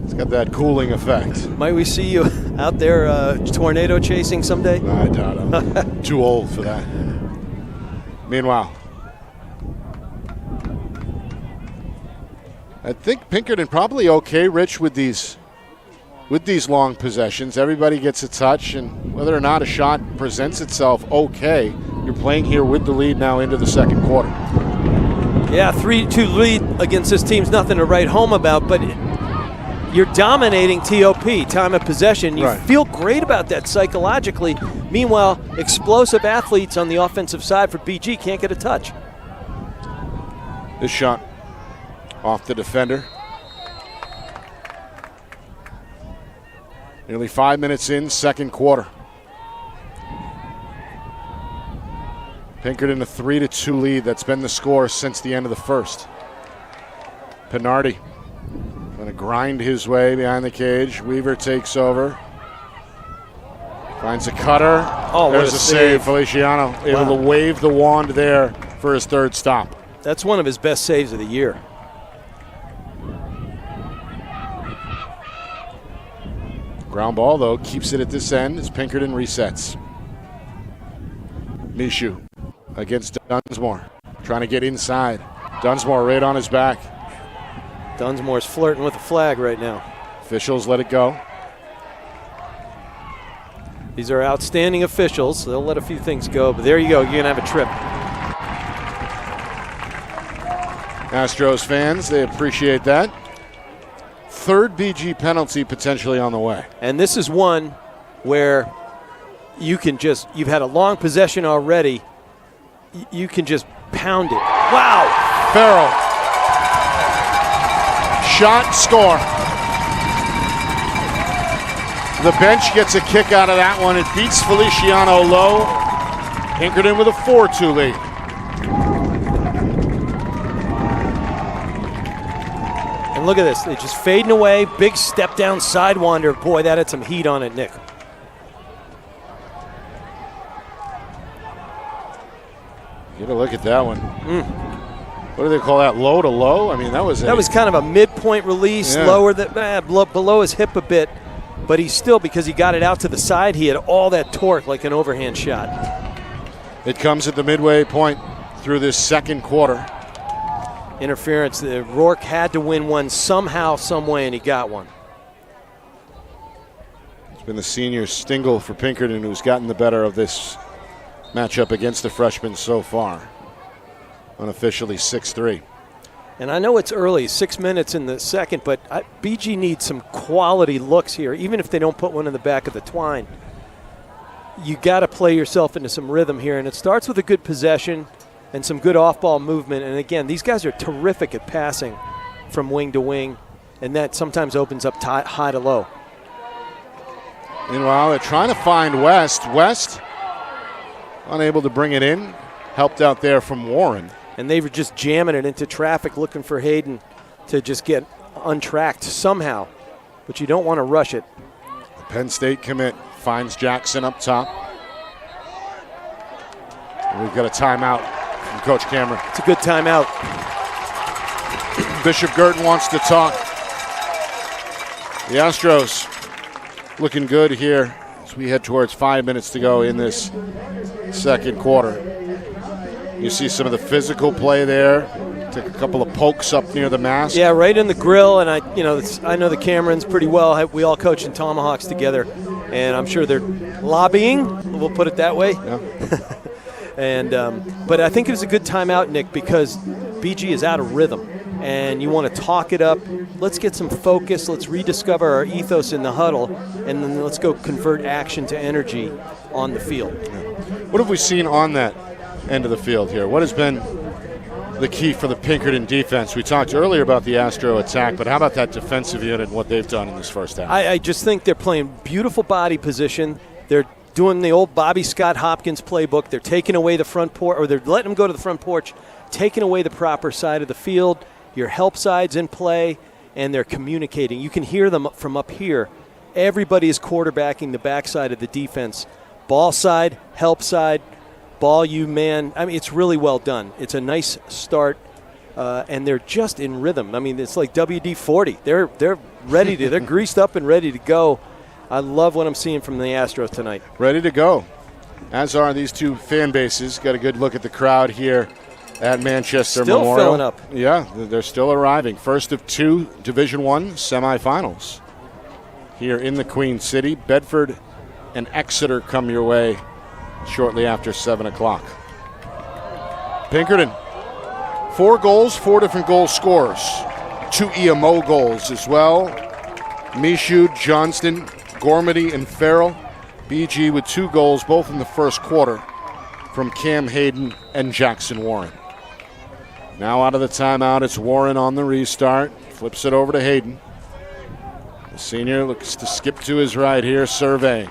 Speaker 3: It's got that cooling effect.
Speaker 4: Might we see you out there tornado chasing someday?
Speaker 3: No, I doubt it. I'm too old for that. Meanwhile, I think Pinkerton probably okay, Rich, with these long possessions. Everybody gets a touch, and whether or not a shot presents itself, okay. You're playing here with the lead now into the second quarter.
Speaker 4: Yeah, 3-2 lead against this team's nothing to write home about, but you're dominating TOP, time of possession. You feel great about that psychologically. Meanwhile, explosive athletes on the offensive side for BG can't get a touch.
Speaker 3: This shot off the defender. Nearly 5 minutes in, second quarter. Pinkerton a 3-2 lead. That's been the score since the end of the first. Pinardi going to grind his way behind the cage. Weaver takes over. Finds a cutter.
Speaker 4: Oh,
Speaker 3: there's a save. Feliciano able to wave the wand there for his third stop.
Speaker 4: That's one of his best saves of the year.
Speaker 3: Ground ball, though, keeps it at this end as Pinkerton resets. Mishu against Dunsmore. trying to get inside. Dunsmore right on his back.
Speaker 4: Dunsmore's flirting with the flag right now.
Speaker 3: Officials let it go.
Speaker 4: These are outstanding officials, so they'll let a few things go, but there you go, you're going to have a trip.
Speaker 3: Astros fans, they appreciate that. Third BG penalty potentially on the way.
Speaker 4: And this is one where you've had a long possession already. You can just pound it. Wow!
Speaker 3: Farrell. Shot, score. The bench gets a kick out of that one. It beats Feliciano low. Pinkerton with a 4-2 lead.
Speaker 4: And look at this. They're just fading away. Big step down sidewinder. Boy, that had some heat on it, Nick.
Speaker 3: Get a look at that one. What do they call that? Low to low? I mean, that was
Speaker 4: kind of a midpoint release, lower below his hip a bit. But he's still, because he got it out to the side, he had all that torque like an overhand shot.
Speaker 3: It comes at the midway point through this second quarter.
Speaker 4: Interference. Rourke had to win one somehow, some way, and he got one.
Speaker 3: It's been the senior Stingle for Pinkerton who's gotten the better of this matchup against the freshman so far. Unofficially 6-3.
Speaker 4: And I know it's early, 6 minutes in the second, but BG needs some quality looks here, even if they don't put one in the back of the twine. You got to play yourself into some rhythm here, and it starts with a good possession and some good off-ball movement. And again, these guys are terrific at passing from wing to wing, and that sometimes opens up high to low.
Speaker 3: Meanwhile, they're trying to find West. West unable to bring it in. Helped out there from Warren.
Speaker 4: And they were just jamming it into traffic, looking for Hayden to just get untracked somehow. But you don't want to rush it.
Speaker 3: The Penn State commit finds Jackson up top. And we've got a timeout from Coach Cameron.
Speaker 4: It's a good timeout.
Speaker 3: Bishop Guertin wants to talk. The Astros looking good here as we head towards 5 minutes to go in this second quarter. You see some of the physical play there. Took a couple of pokes up near the mask.
Speaker 4: Yeah, right in the grill. And I know the Camerons pretty well. We all coach in Tomahawks together, and I'm sure they're lobbying. We'll put it that way.
Speaker 3: Yeah.
Speaker 4: And but I think it was a good timeout, Nick, because BG is out of rhythm, and you want to talk it up. Let's get some focus. Let's rediscover our ethos in the huddle, and then let's go convert action to energy on the field.
Speaker 3: Yeah. What have we seen on that end of the field here? What has been the key for the Pinkerton defense? We talked earlier about the Astro attack, but how about that defensive unit and what they've done in this first half?
Speaker 4: I just think they're playing beautiful body position. They're doing the old Bobby Scott Hopkins playbook. They're taking away the front porch, or they're letting them go to the front porch, taking away the proper side of the field. Your help side's in play, and they're communicating. You can hear them from up here. Everybody is quarterbacking the backside of the defense. Ball side, help side, ball you man. I mean, it's really well done. It's a nice start, and they're just in rhythm. I mean, it's like WD-40. They're ready to. They're greased up and ready to go. I love what I'm seeing from the Astros tonight.
Speaker 3: Ready to go, as are these two fan bases. Got a good look at the crowd here at Manchester
Speaker 4: Still
Speaker 3: Memorial.
Speaker 4: filling up.
Speaker 3: Yeah, they're still arriving. First of two Division I semifinals here in the Queen City. Bedford and Exeter come your way shortly after 7 o'clock. Pinkerton, 4 goals, 4 different goal scorers. 2 EMO goals as well. Michaud, Johnston, Gormady, and Farrell. BG with 2 goals, both in the first quarter, from Cam Hayden and Jackson Warren. Now out of the timeout, it's Warren on the restart. Flips it over to Hayden. The senior looks to skip to his right here, surveying.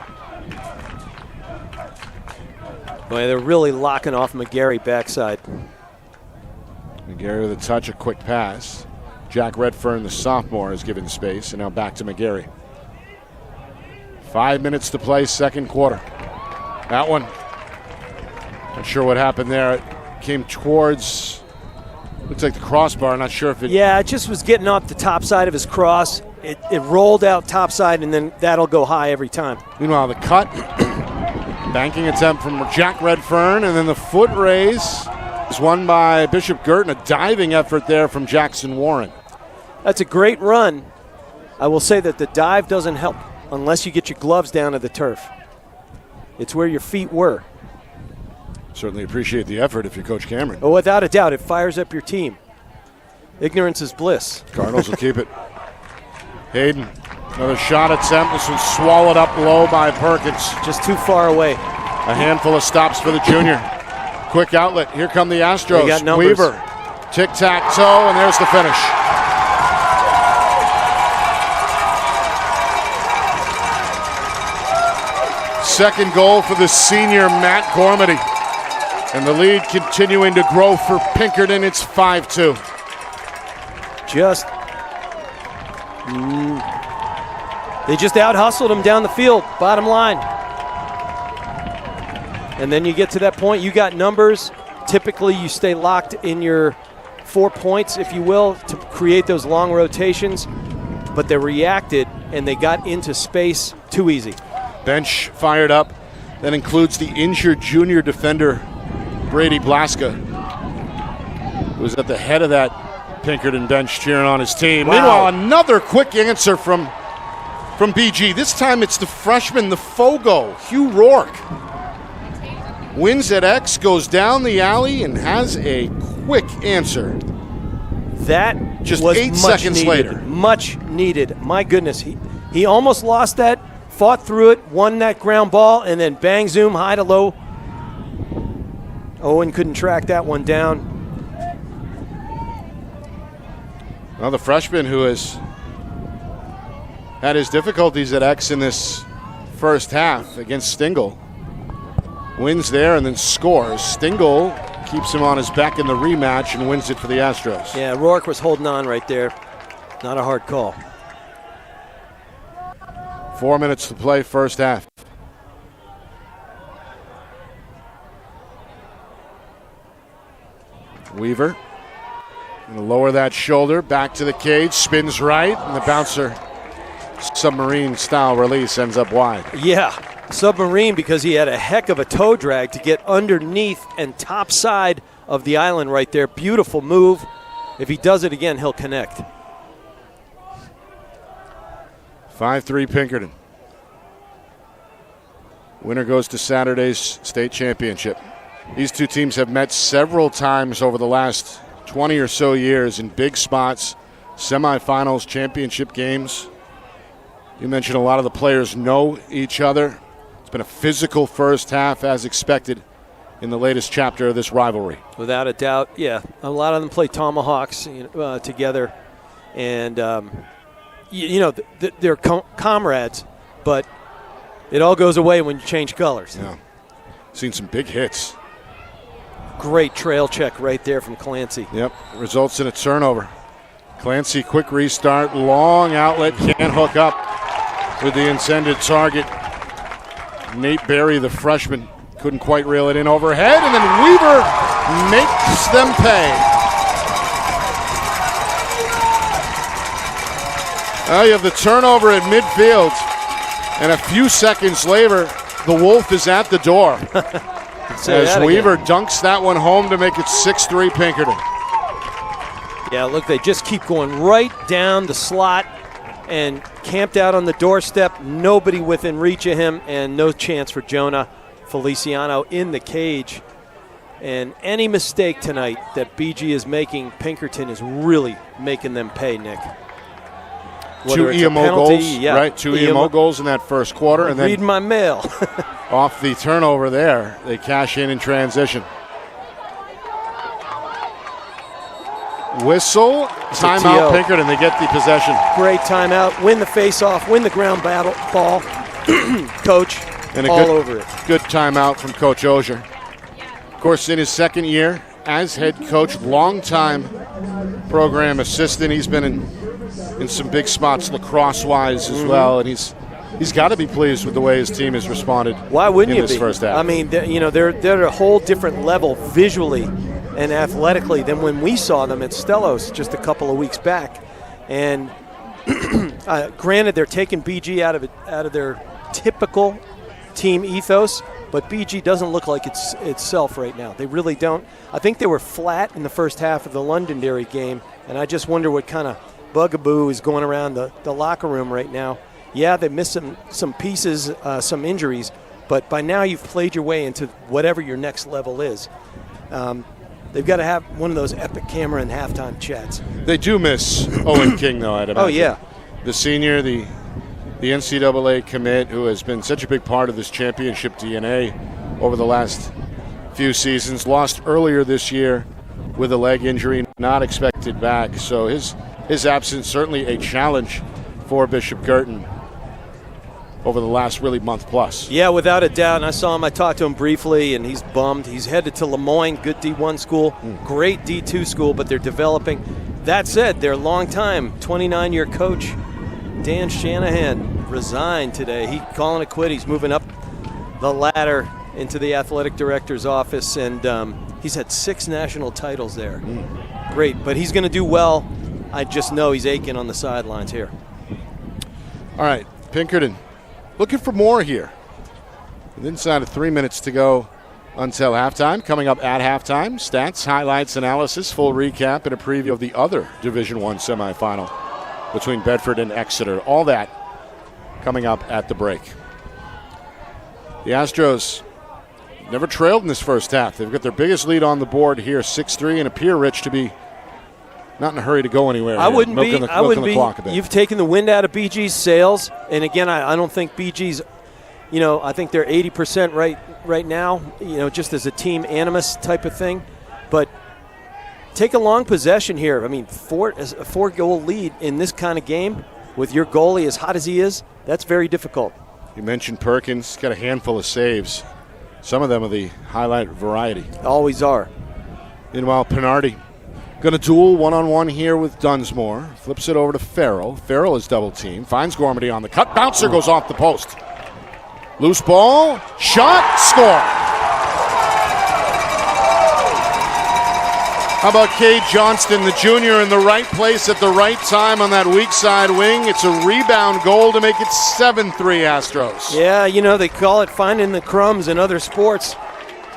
Speaker 4: Boy, they're really locking off McGarry backside.
Speaker 3: McGarry with a touch, a quick pass. Jack Redfern, the sophomore, is given space, and now back to McGarry. 5 minutes to play, second quarter. That one, not sure what happened there. It came towards, looks like the crossbar, not sure if it...
Speaker 4: Yeah, it just was getting off the top side of his cross. It rolled out top side, and then that'll go high every time.
Speaker 3: Meanwhile, the cut, banking attempt from Jack Redfern, and then the foot raise It's won by Bishop Guertin. A diving effort there from Jackson Warren.
Speaker 4: That's a great run. I will say that the dive doesn't help unless you get your gloves down to the turf. It's where your feet were.
Speaker 3: Certainly appreciate the effort if you're Coach Cameron.
Speaker 4: Oh, without a doubt, it fires up your team. Ignorance is bliss.
Speaker 3: Cardinals will keep it. Hayden, another shot attempt. This one's swallowed up low by Perkins.
Speaker 4: Just too far away.
Speaker 3: A handful of stops for the junior. Quick outlet. Here come the Astros.
Speaker 4: They got numbers.
Speaker 3: Weaver, tic-tac-toe, and there's the finish. Second goal for the senior Matt Gormady. And the lead continuing to grow for Pinkerton. It's 5-2.
Speaker 4: They just out-hustled him down the field, bottom line. And then you get to that point, you got numbers. Typically, you stay locked in your 4 points, if you will, to create those long rotations. But they reacted, and they got into space too easy.
Speaker 3: Bench fired up. That includes the injured junior defender, Brady Blaska, who was at the head of that Pinkerton bench cheering on his team.
Speaker 4: Wow.
Speaker 3: Meanwhile, another quick answer from BG. This time it's the freshman, the Fogo, Hugh Rourke. Wins at X, goes down the alley, and has a quick answer.
Speaker 4: That
Speaker 3: just
Speaker 4: was
Speaker 3: 8
Speaker 4: much
Speaker 3: seconds
Speaker 4: needed,
Speaker 3: later.
Speaker 4: Much needed. My goodness, he almost lost that, fought through it, won that ground ball, and then bang, zoom, high to low. Owen couldn't track that one down.
Speaker 3: Well, the freshman who has had his difficulties at X in this first half against Stingle wins there and then scores. Stingle keeps him on his back in the rematch and wins it for the Astros.
Speaker 4: Yeah, Rourke was holding on right there. Not a hard call.
Speaker 3: 4 minutes to play, first half. Weaver going to lower that shoulder, back to the cage, spins right, and the bouncer, submarine-style release, ends up wide.
Speaker 4: Yeah, submarine because he had a heck of a toe drag to get underneath and top side of the island right there. Beautiful move. If he does it again, he'll connect.
Speaker 3: 5-3 Pinkerton. Winner goes to Saturday's state championship. These two teams have met several times over the last 20 or so years in big spots, semifinals, championship games. You mentioned a lot of the players know each other. It's been a physical first half as expected in the latest chapter of this rivalry.
Speaker 4: Without a doubt, yeah. A lot of them play tomahawks together. And, they're comrades, but it all goes away when you change colors.
Speaker 3: Yeah. Seen some big hits.
Speaker 4: Great trail check right there from Clancy.
Speaker 3: Yep, results in a turnover. Clancy, quick restart, long outlet, can't hook up with the intended target. Nate Berry, the freshman, couldn't quite reel it in overhead, and then Weaver makes them pay. You have the turnover at midfield, and a few seconds later, the Wolf is at the door. As Weaver dunks that one home to make it 6-3 Pinkerton.
Speaker 4: Yeah, look, they just keep going right down the slot and camped out on the doorstep. Nobody within reach of him, and no chance for Jonah Feliciano in the cage. And any mistake tonight that BG is making, Pinkerton is really making them pay, Nick.
Speaker 3: Two EMO goals, right? Two EMO goals in that first quarter. And then
Speaker 4: read my mail.
Speaker 3: Off the turnover there, they cash in transition. Whistle, timeout Pinkerton. They get the possession.
Speaker 4: Great timeout. Win the face-off. Win the ground ball. Coach,
Speaker 3: and
Speaker 4: all over it.
Speaker 3: Good timeout from Coach Ogier. Of course, in his second year as head coach, longtime program assistant. He's been in some big spots lacrosse-wise as well, and he's got to be pleased with the way his team has responded.
Speaker 4: Why wouldn't
Speaker 3: in
Speaker 4: you
Speaker 3: this
Speaker 4: be?
Speaker 3: First half.
Speaker 4: I mean, they're at a whole different level visually and athletically than when we saw them at Stellos just a couple of weeks back. And granted, they're taking BG out of their typical team ethos, but BG doesn't look like it's itself right now. They really don't. I think they were flat in the first half of the Londonderry game, and I just wonder what kind of bugaboo is going around the locker room right now. Yeah, they missed some pieces, some injuries, but by now you've played your way into whatever your next level is. They've got to have one of those epic Cameron halftime chats.
Speaker 3: They do miss Owen King, though, I'd imagine.
Speaker 4: Oh, yeah.
Speaker 3: The senior, the NCAA commit, who has been such a big part of this championship DNA over the last few seasons, lost earlier this year with a leg injury, not expected back. So his absence certainly a challenge for Bishop Guertin over the last really month plus.
Speaker 4: Yeah, without a doubt. And I saw him, I talked to him briefly, and he's bummed. He's headed to Lemoyne, good D1 school, great D2 school, but they're developing. That said, their longtime 29-year coach, Dan Shanahan, resigned today. He calling it quit. He's moving up the ladder into the athletic director's office, and he's had 6 national titles there. Great, but he's going to do well. I just know he's aching on the sidelines here.
Speaker 3: All right, Pinkerton. Looking for more here. With inside of 3 minutes to go until halftime. Coming up at halftime, stats, highlights, analysis, full recap, and a preview of the other Division I semifinal between Bedford and Exeter. All that coming up at the break. The Astros never trailed in this first half. They've got their biggest lead on the board here, 6-3, and appear, Rich, to be not in a hurry to go anywhere.
Speaker 4: I wouldn't be.
Speaker 3: I wouldn't be.
Speaker 4: You've taken the wind out of BG's sails, and again, I don't think BG's. I think they're 80% right now. Just as a team animus type of thing, but take a long possession here. I mean, a 4-goal lead in this kind of game with your goalie as hot as he is, that's very difficult.
Speaker 3: You mentioned Perkins, got a handful of saves. Some of them are the highlight variety.
Speaker 4: Always are.
Speaker 3: Meanwhile, Pinardi going to duel one-on-one here with Dunsmore. Flips it over to Farrell. Farrell is double-teamed. Finds Gormady on the cut. Bouncer goes off the post. Loose ball. Shot. Score. How about Cade Johnston, the junior, in the right place at the right time on that weak side wing? It's a rebound goal to make it 7-3 Astros.
Speaker 4: Yeah, they call it finding the crumbs in other sports.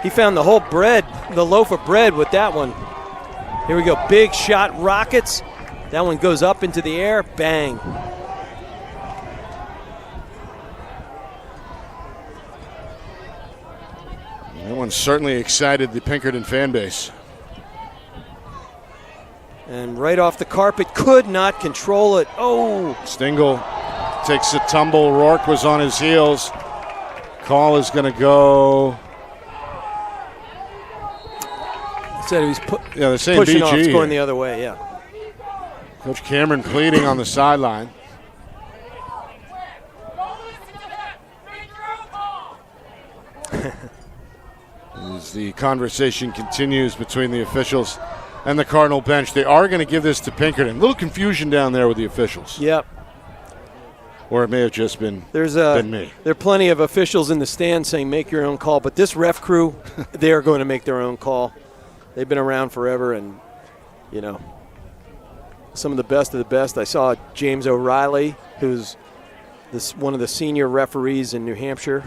Speaker 4: He found the loaf of bread with that one. Here we go, big shot, Rockets. That one goes up into the air, bang.
Speaker 3: That one certainly excited the Pinkerton fan base.
Speaker 4: And right off the carpet, could not control it. Oh!
Speaker 3: Stengel takes a tumble. Rourke was on his heels. Call is going to go.
Speaker 4: Said he was
Speaker 3: they're saying
Speaker 4: pushing
Speaker 3: BG
Speaker 4: off, scoring
Speaker 3: here.
Speaker 4: The other way, yeah.
Speaker 3: Coach Cameron pleading on the sideline. As the conversation continues between the officials and the Cardinal bench, they are going to give this to Pinkerton. A little confusion down there with the officials.
Speaker 4: Yep.
Speaker 3: Or it may have just been me.
Speaker 4: There are plenty of officials in the stand saying make your own call, but this ref crew, they are going to make their own call. They've been around forever, and, some of the best. I saw James O'Reilly, who's one of the senior referees in New Hampshire,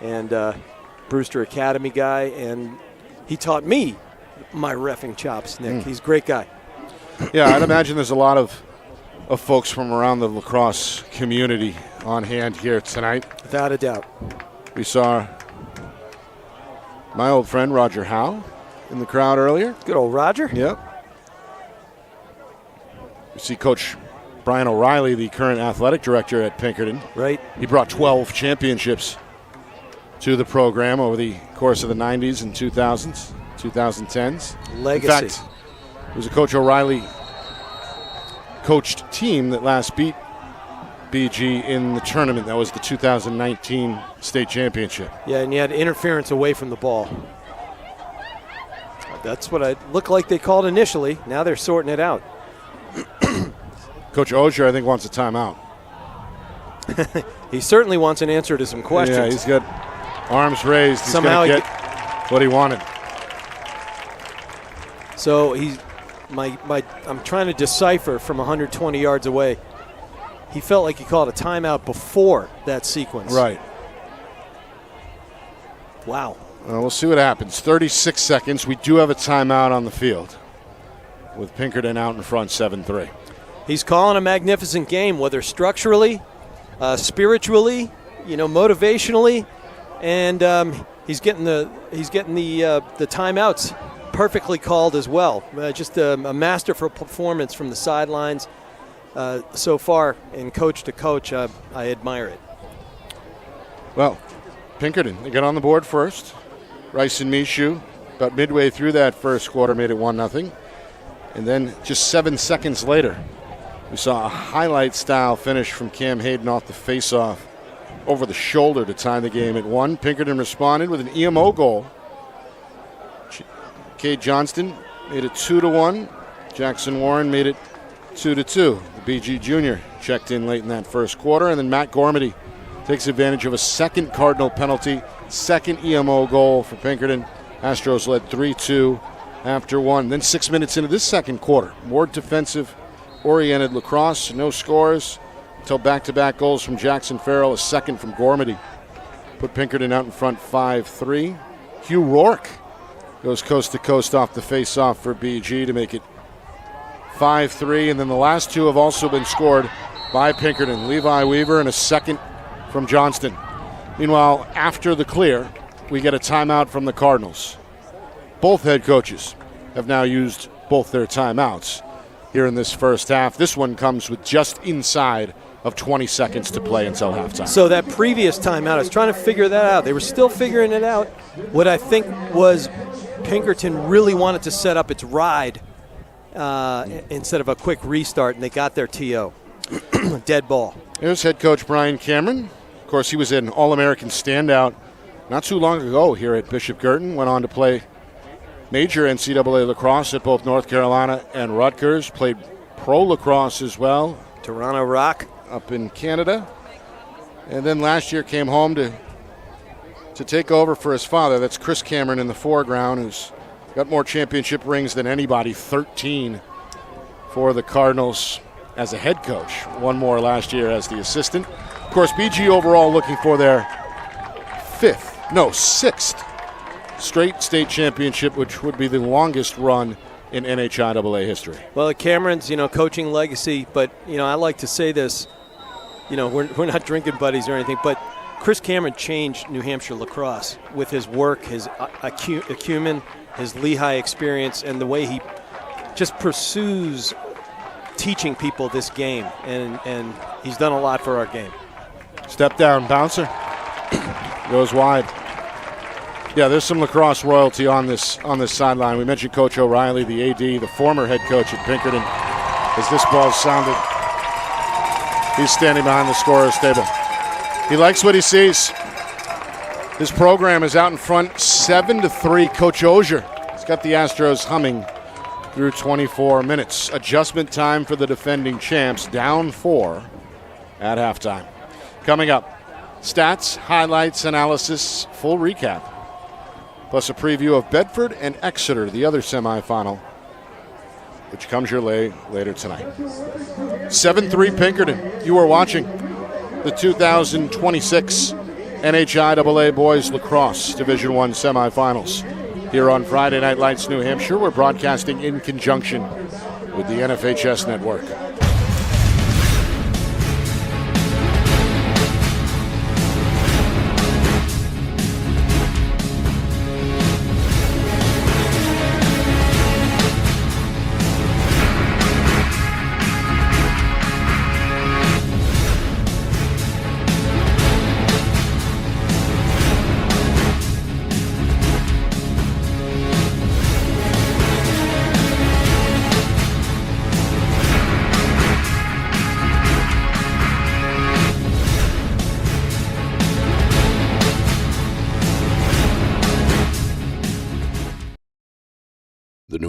Speaker 4: and Brewster Academy guy, and he taught me my reffing chops, Nick. He's a great guy.
Speaker 3: Yeah, I'd imagine there's a lot of folks from around the lacrosse community on hand here tonight.
Speaker 4: Without a doubt.
Speaker 3: We saw my old friend Roger Howe in the crowd earlier.
Speaker 4: Good old Roger.
Speaker 3: Yep. We see Coach Brian O'Reilly, the current athletic director at Pinkerton.
Speaker 4: Right.
Speaker 3: He brought 12 championships to the program over the course of the 90s and 2000s, 2010s.
Speaker 4: Legacy.
Speaker 3: In fact, it was a Coach O'Reilly coached team that last beat BG in the tournament. That was the 2019 state championship.
Speaker 4: Yeah, and you had interference away from the ball. That's what it looked like they called initially. Now they're sorting it out.
Speaker 3: Coach Ogier, I think, wants a timeout.
Speaker 4: He certainly wants an answer to some questions.
Speaker 3: Yeah, he's got arms raised. He's going to get what he wanted.
Speaker 4: So I'm trying to decipher from 120 yards away. He felt like he called a timeout before that sequence.
Speaker 3: Right.
Speaker 4: Wow.
Speaker 3: We'll see what happens. 36 seconds. We do have a timeout on the field with Pinkerton out in front 7-3.
Speaker 4: He's calling a magnificent game, whether structurally, spiritually, motivationally, and he's getting the timeouts perfectly called as well. Just a masterful performance from the sidelines so far, and coach to coach. I admire it.
Speaker 3: Well, Pinkerton, they got on the board first. Rice and Michoud, about midway through that first quarter, made it 1-0. And then just 7 seconds later, we saw a highlight-style finish from Cam Hayden off the face-off over the shoulder to tie the game at 1. Pinkerton responded with an EMO goal. Cade Johnston made it 2-1. Jackson Warren made it 2-2. The BG Jr. checked in late in that first quarter, and then Matt Gormady takes advantage of a second Cardinal penalty, second EMO goal for Pinkerton. Astros led 3-2 after 1. Then 6 minutes into this second quarter, more defensive-oriented lacrosse, no scores until back-to-back goals from Jackson Farrell, a second from Gormady. Put Pinkerton out in front 5-3. Hugh Rourke goes coast-to-coast off the face-off for BG to make it 5-3. And then the last two have also been scored by Pinkerton. Levi Weaver and a second from Johnston. Meanwhile, after the clear, we get a timeout from the Cardinals. Both head coaches have now used both their timeouts here in this first half. This one comes with just inside of 20 seconds to play until halftime.
Speaker 4: So that previous timeout, I was trying to figure that out. They were still figuring it out. What I think was Pinkerton really wanted to set up its ride instead of a quick restart, and they got their TO. Dead ball.
Speaker 3: Here's head coach Brian Cameron. Of course, he was an All-American standout not too long ago here at Bishop Guertin. Went on to play major NCAA lacrosse at both North Carolina and Rutgers. Played pro lacrosse as well.
Speaker 4: Toronto Rock.
Speaker 3: Up in Canada. And then last year came home to take over for his father. That's Chris Cameron in the foreground, who's got more championship rings than anybody, 13 for the Cardinals as a head coach. One more last year as the assistant. Of course, BG overall looking for their sixth straight state championship, which would be the longest run in NHIAA history.
Speaker 4: Well, Cameron's, coaching legacy, but, I like to say this, we're not drinking buddies or anything, but Chris Cameron changed New Hampshire lacrosse with his work, his acumen, his Lehigh experience, and the way he just pursues teaching people this game, and he's done a lot for our game.
Speaker 3: Step down, bouncer. Goes wide. Yeah, there's some lacrosse royalty on this sideline. We mentioned Coach O'Reilly, the AD, the former head coach at Pinkerton. As this ball sounded, he's standing behind the scorer's table. He likes what he sees. His program is out in front, 7-3. Coach Ogier has got the Astros humming through 24 minutes. Adjustment time for the defending champs, down 4 at halftime. Coming up, stats, highlights, analysis, full recap, plus a preview of Bedford and Exeter, the other semifinal, which comes your way later tonight. 7-3 Pinkerton. You are watching the 2026 NHIAA Boys Lacrosse Division I semifinals. Here on Friday Night Lights, New Hampshire, we're broadcasting in conjunction with the NFHS Network.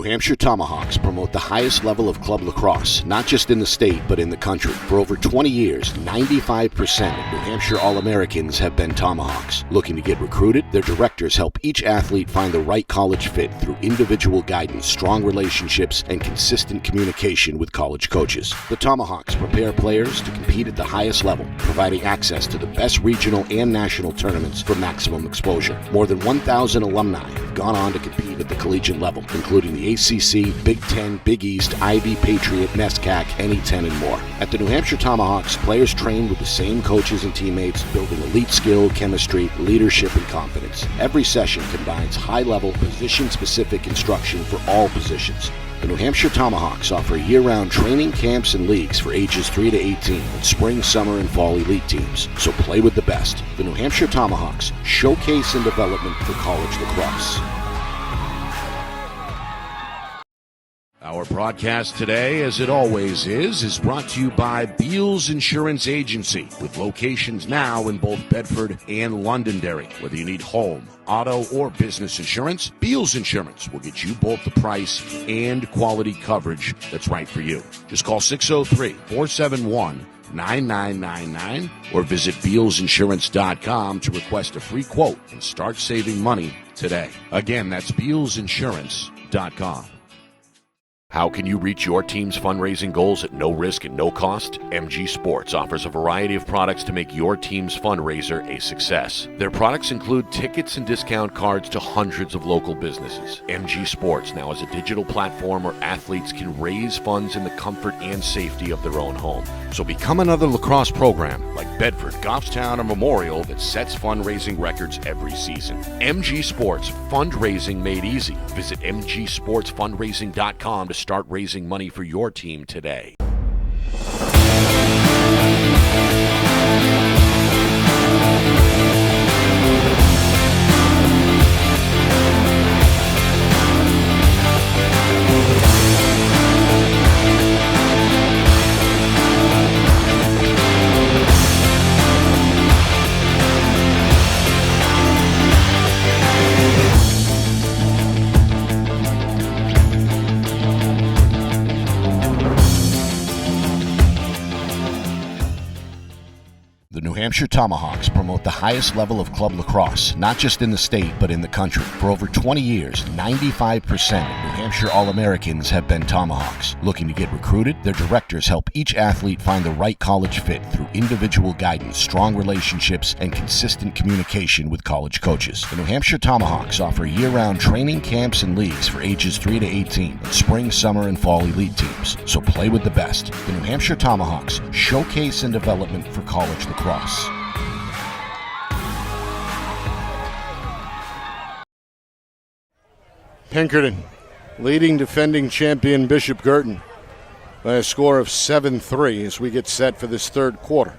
Speaker 5: Hampshire Tomahawks promote the highest level of club lacrosse, not just in the state, but in the country. For over 20 years, 95% of New Hampshire All-Americans have been Tomahawks. Looking to get recruited? Their directors help each athlete find the right college fit through individual guidance, strong relationships, and consistent communication with college coaches. The Tomahawks prepare players to compete at the highest level, providing access to the best regional and national tournaments for maximum exposure. More than 1,000 alumni have gone on to compete at the collegiate level, including the ACC, Big Ten, Big East, Ivy, Patriot, NESCAC, NE10, and more. At the New Hampshire Tomahawks, players train with the same coaches and teammates, building elite skill, chemistry, leadership, and confidence. Every session combines high-level, position-specific instruction for all positions. The New Hampshire Tomahawks offer year-round training camps and leagues for ages 3 to 18 with spring, summer, and fall elite teams. So play with the best. The New Hampshire Tomahawks, showcase and development for college lacrosse.
Speaker 2: Our broadcast today, as it always is brought to you by Beals Insurance Agency, with locations now in both Bedford and Londonderry. Whether you need home, auto, or business insurance, Beals Insurance will get you both the price and quality coverage that's right for you. Just call 603-471-9999 or visit BealsInsurance.com to request a free quote and start saving money today. Again, that's BealsInsurance.com.
Speaker 1: How can you reach your team's fundraising goals at no risk and no cost? MG Sports offers a variety of products to make your team's fundraiser a success. Their products include tickets and discount cards to hundreds of local businesses. MG Sports now has a digital platform where athletes can raise funds in the comfort and safety of their own home. So become another lacrosse program like Bedford, Goffstown, or Memorial that sets fundraising records every season. MG Sports, fundraising made easy. Visit mgsportsfundraising.com to start raising money for your team today.
Speaker 5: The New Hampshire Tomahawks promote the highest level of club lacrosse, not just in the state, but in the country. For over 20 years, 95% of New Hampshire All-Americans have been Tomahawks. Looking to get recruited? Their directors help each athlete find the right college fit through individual guidance, strong relationships, and consistent communication with college coaches. The New Hampshire Tomahawks offer year-round training camps and leagues for ages 3 to 18 with spring, summer, and fall elite teams. So play with the best. The New Hampshire Tomahawks, showcase and development for college lacrosse.
Speaker 3: Pinkerton leading defending champion Bishop Guertin by a score of 7-3 as we get set for this third quarter.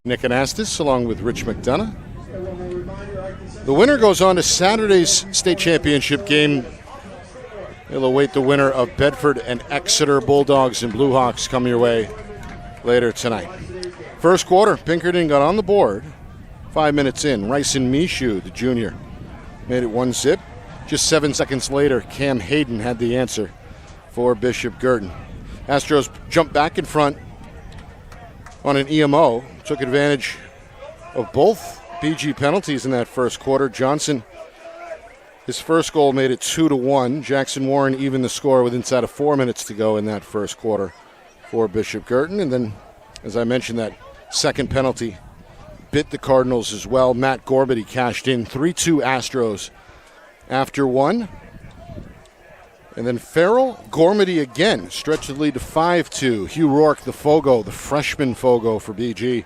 Speaker 3: Nick Anastas along with Rich McDonough. The winner goes on to Saturday's state championship game. They'll await the winner of Bedford and Exeter. Bulldogs and Blue Hawks come your way later tonight. First quarter, Pinkerton got on the board 5 minutes in. Ryson Mishu, the junior, made it 1-0. Just 7 seconds later, Cam Hayden had the answer for Bishop Guertin. Astros jumped back in front on an EMO, took advantage of both BG penalties in that first quarter. Johnson, his first goal made it 2-1. Jackson Warren evened the score with inside of 4 minutes to go in that first quarter for Bishop Guertin. And then, as I mentioned, that second penalty bit the Cardinals as well. Matt Gormity cashed in 3-2 Astros after one. And then Farrell, Gormity again stretched the lead to 5-2. Hugh Rourke, the Fogo, the freshman Fogo for BG.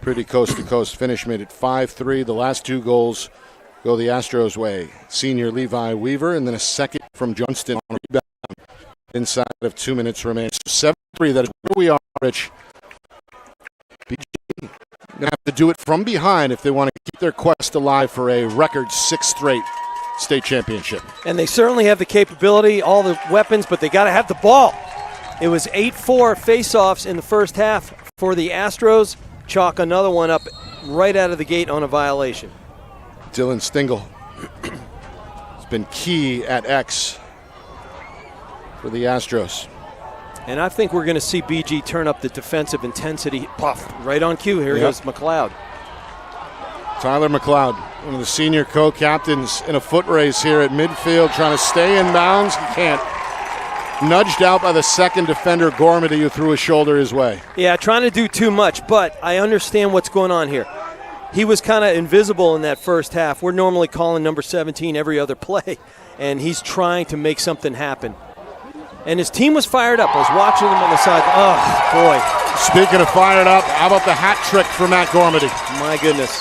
Speaker 3: Pretty coast-to-coast finish, made it 5-3. The last two goals go the Astros' way. Senior Levi Weaver, and then a second from Johnston on a rebound inside of 2 minutes remaining. So 7-3, that is where we are, Rich. BG going to have to do it from behind if they want to keep their quest alive for a record sixth straight state championship.
Speaker 4: And they certainly have the capability, all the weapons, but they got to have the ball. It was 8-4 face-offs in the first half for the Astros. Chalk another one up right out of the gate on a violation.
Speaker 3: Dylan Stingle has been key at X for the Astros.
Speaker 4: And I think we're going to see BG turn up the defensive intensity. Puff, right on cue. Here goes McLeod.
Speaker 3: Tyler McLeod, one of the senior co-captains, in a foot race here at midfield, trying to stay in bounds. He can't. Nudged out by the second defender, Gormity, who threw a shoulder his way.
Speaker 4: Yeah, trying to do too much, but I understand what's going on here. He was kind of invisible in that first half. We're normally calling number 17 every other play, and he's trying to make something happen. And his team was fired up. I was watching them on the side. Oh, boy.
Speaker 3: Speaking of fired up, how about the hat trick for Matt Gormity?
Speaker 4: My goodness.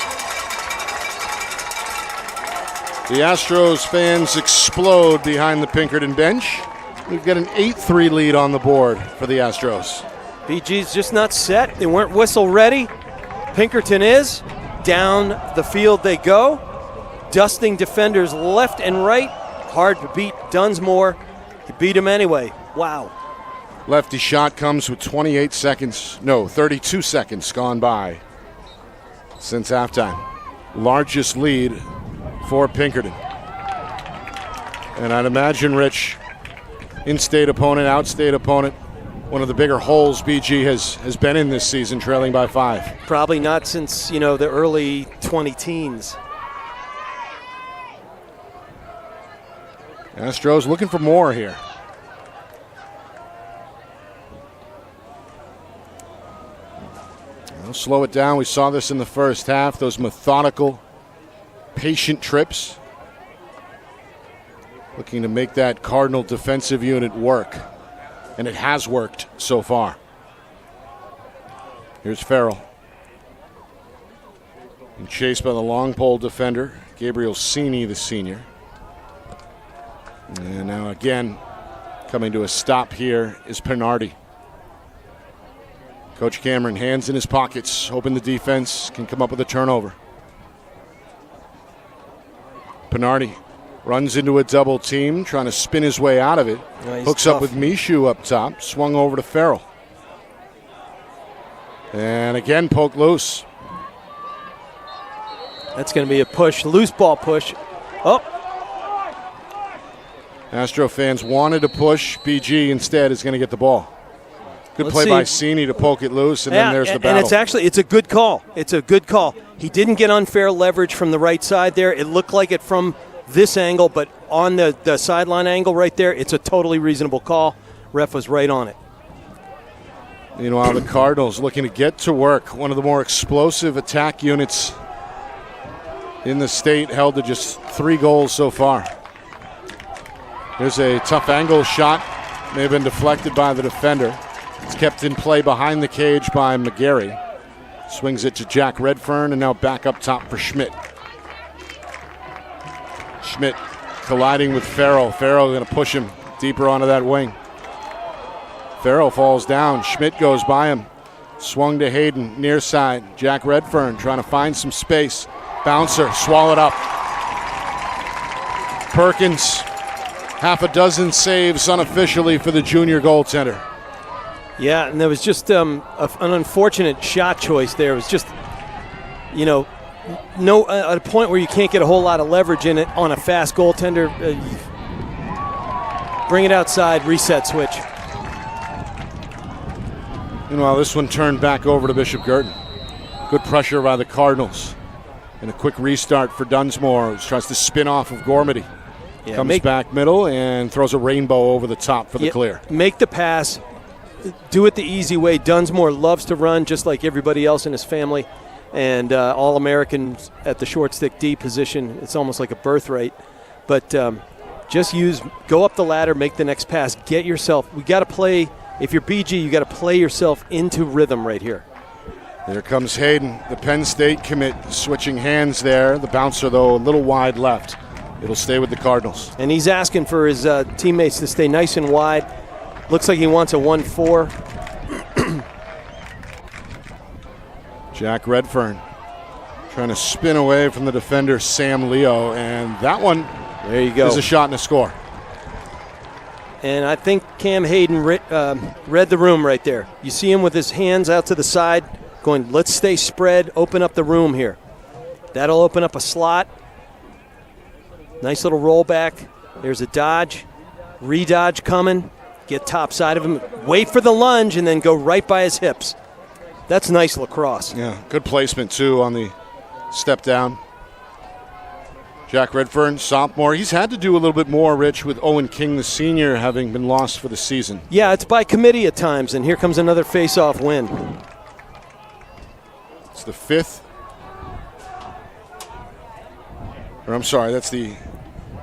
Speaker 3: The Astros fans explode behind the Pinkerton bench. We've got an 8-3 lead on the board for the Astros.
Speaker 4: BG's just not set. They weren't whistle ready. Pinkerton is. Down the field they go. Dusting defenders left and right. Hard to beat Dunsmore. He beat him anyway. Wow.
Speaker 3: Lefty shot comes with 32 seconds gone by since halftime. Largest lead for Pinkerton. And I'd imagine, Rich, in-state opponent, out-state opponent, one of the bigger holes BG has been in this season, trailing by 5.
Speaker 4: Probably not since, the early 2010s.
Speaker 3: Astros looking for more here. They'll slow it down. We saw this in the first half, those methodical, patient trips. Looking to make that Cardinal defensive unit work. And it has worked so far. Here's Farrell. And chased by the long pole defender, Gabriel Cini, the senior. And now again, coming to a stop here is Pinardi. Coach Cameron, hands in his pockets, hoping the defense can come up with a turnover. Pinardi runs into a double team, trying to spin his way out of it. Hooks
Speaker 4: tough.
Speaker 3: up with Mishu up top, swung over to Farrell. And again, poke loose.
Speaker 4: That's going to be a push, loose ball push. Oh.
Speaker 3: Astro fans wanted to push. BG instead is going to get the ball. Good
Speaker 4: Let's
Speaker 3: play
Speaker 4: see.
Speaker 3: by Cini to poke it loose, and then there's the battle.
Speaker 4: And it's a good call. It's a good call. He didn't get unfair leverage from the right side there. It looked like it from this angle, but on the sideline angle right there, it's a totally reasonable call. Ref was right on it.
Speaker 3: Meanwhile, the Cardinals looking to get to work. One of the more explosive attack units in the state, held to just 3 goals so far. There's a tough angle shot. May have been deflected by the defender. It's kept in play behind the cage by McGarry. Swings it to Jack Redfern, and now back up top for Schmidt. Schmidt colliding with Farrell. Farrell going to push him deeper onto that wing. Farrell falls down. Schmidt goes by him. Swung to Hayden, near side. Jack Redfern trying to find some space. Bouncer, swallowed up. Perkins, half a dozen saves unofficially for the junior goaltender.
Speaker 4: Yeah, and there was just an unfortunate shot choice there. It was just, no at a point where you can't get a whole lot of leverage in it on a fast goaltender. Bring it outside, reset switch.
Speaker 3: Meanwhile, this one turned back over to Bishop Guertin. Good pressure by the Cardinals. And a quick restart for Dunsmore, who tries to spin off of Gormity.
Speaker 4: Yeah,
Speaker 3: Comes back middle and throws a rainbow over the top for the clear.
Speaker 4: Make the pass. Do it the easy way. Dunsmore loves to run just like everybody else in his family. And All-Americans at the short stick D position, it's almost like a birthright. But just go up the ladder, make the next pass. Get yourself, we got to play, if you're BG, you got to play yourself into rhythm right here.
Speaker 3: There comes Hayden, the Penn State commit, switching hands there. The bouncer, though, a little wide left. It'll stay with the Cardinals.
Speaker 4: And he's asking for his teammates to stay nice and wide. Looks like he wants a 1-4.
Speaker 3: Jack Redfern trying to spin away from the defender, Sam Leo. And that one
Speaker 4: there you go.
Speaker 3: Is a shot and a score.
Speaker 4: And I think Cam Hayden read the room right there. You see him with his hands out to the side going, let's stay spread, open up the room here. That'll open up a slot. Nice little rollback. There's a dodge. Redodge coming. get top side of him, wait for the lunge, and then go right by his hips. That's nice lacrosse.
Speaker 3: Yeah, good placement, too, on the step down. Jack Redfern, sophomore. He's had to do a little bit more, Rich, with Owen King, the senior, having been lost for the season.
Speaker 4: Yeah, it's by committee at times, and here comes another face-off win.
Speaker 3: It's the 5th. Or I'm sorry, that's the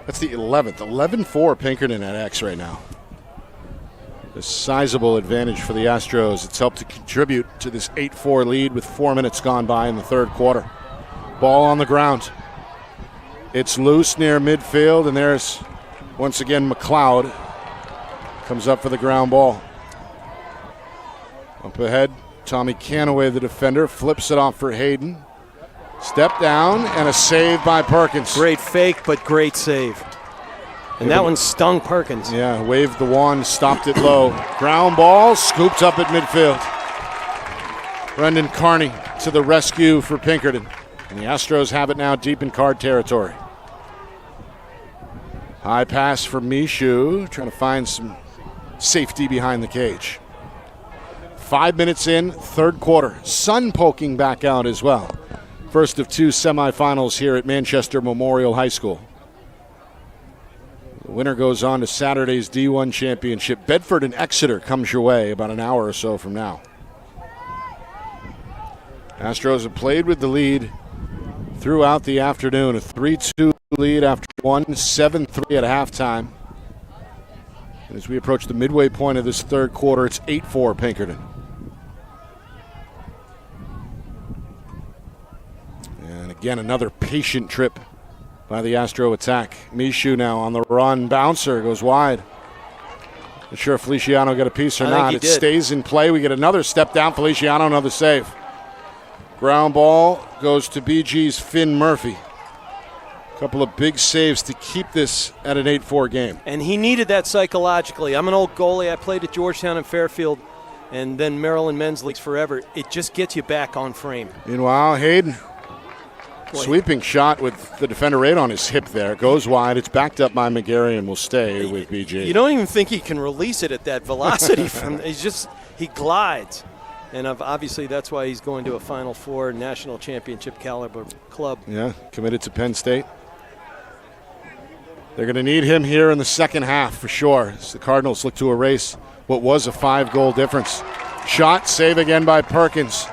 Speaker 3: 11th. 11-4 Pinkerton at X right now. A sizable advantage for the Astros. It's helped to contribute to this 8-4 lead with 4 minutes gone by in the third quarter. Ball on the ground. It's loose near midfield, and there's, once again, McLeod. Comes up for the ground ball. Up ahead, Tommy Canaway, the defender, flips it off for Hayden. Step down, and a save by Perkins.
Speaker 4: Great fake, but great save. And that one stung Perkins.
Speaker 3: Yeah, waved the wand, stopped it low. Ground ball, scooped up at midfield. Brendan Carney to the rescue for Pinkerton. And the Astros have it now deep in card territory. High pass for Mishu, trying to find some safety behind the cage. 5 minutes in, third quarter. Sun poking back out as well. First of 2 semifinals here at Manchester Memorial High School. The winner goes on to Saturday's D1 championship. Bedford and Exeter comes your way about an hour or so from now. Astros have played with the lead throughout the afternoon. A 3-2 lead after one, 7-3 at halftime. And as we approach the midway point of this third quarter, it's 8-4 Pinkerton. And again, another patient trip by the Astro attack. Mishu now on the run. Bouncer goes wide. Not sure if Feliciano got a piece or not. It stays in play. We get another step down. Feliciano, another save. Ground ball goes to BG's Finn Murphy. A couple of big saves to keep this at an 8-4 game.
Speaker 4: And he needed that psychologically. I'm an old goalie. I played at Georgetown and Fairfield and then Maryland men's leagues forever. It just gets you back on frame.
Speaker 3: Meanwhile, Hayden, sweeping shot with the defender right on his hip there. Goes wide. It's backed up by McGarry and will stay with BG.
Speaker 4: You don't even think he can release it at that velocity. He glides. And obviously that's why he's going to a Final Four national championship caliber club.
Speaker 3: Yeah, committed to Penn State. They're going to need him here in the second half for sure, as the Cardinals look to erase what was a 5-goal difference. Shot, save again by Perkins.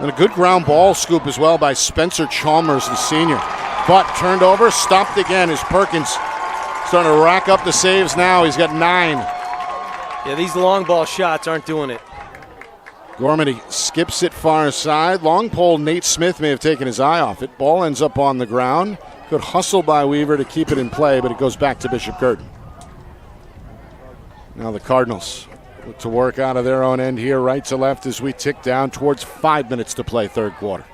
Speaker 3: And a good ground ball scoop as well by Spencer Chalmers, the senior. But turned over, stopped again as Perkins starting to rack up the saves now. He's got 9.
Speaker 4: Yeah, these long ball shots aren't doing it.
Speaker 3: Gormady skips it far side. Long pole, Nate Smith may have taken his eye off it. Ball ends up on the ground. Good hustle by Weaver to keep it in play, but it goes back to Bishop Guertin. Now the Cardinals look to work out of their own end here, right to left as we tick down towards 5 minutes to play third quarter.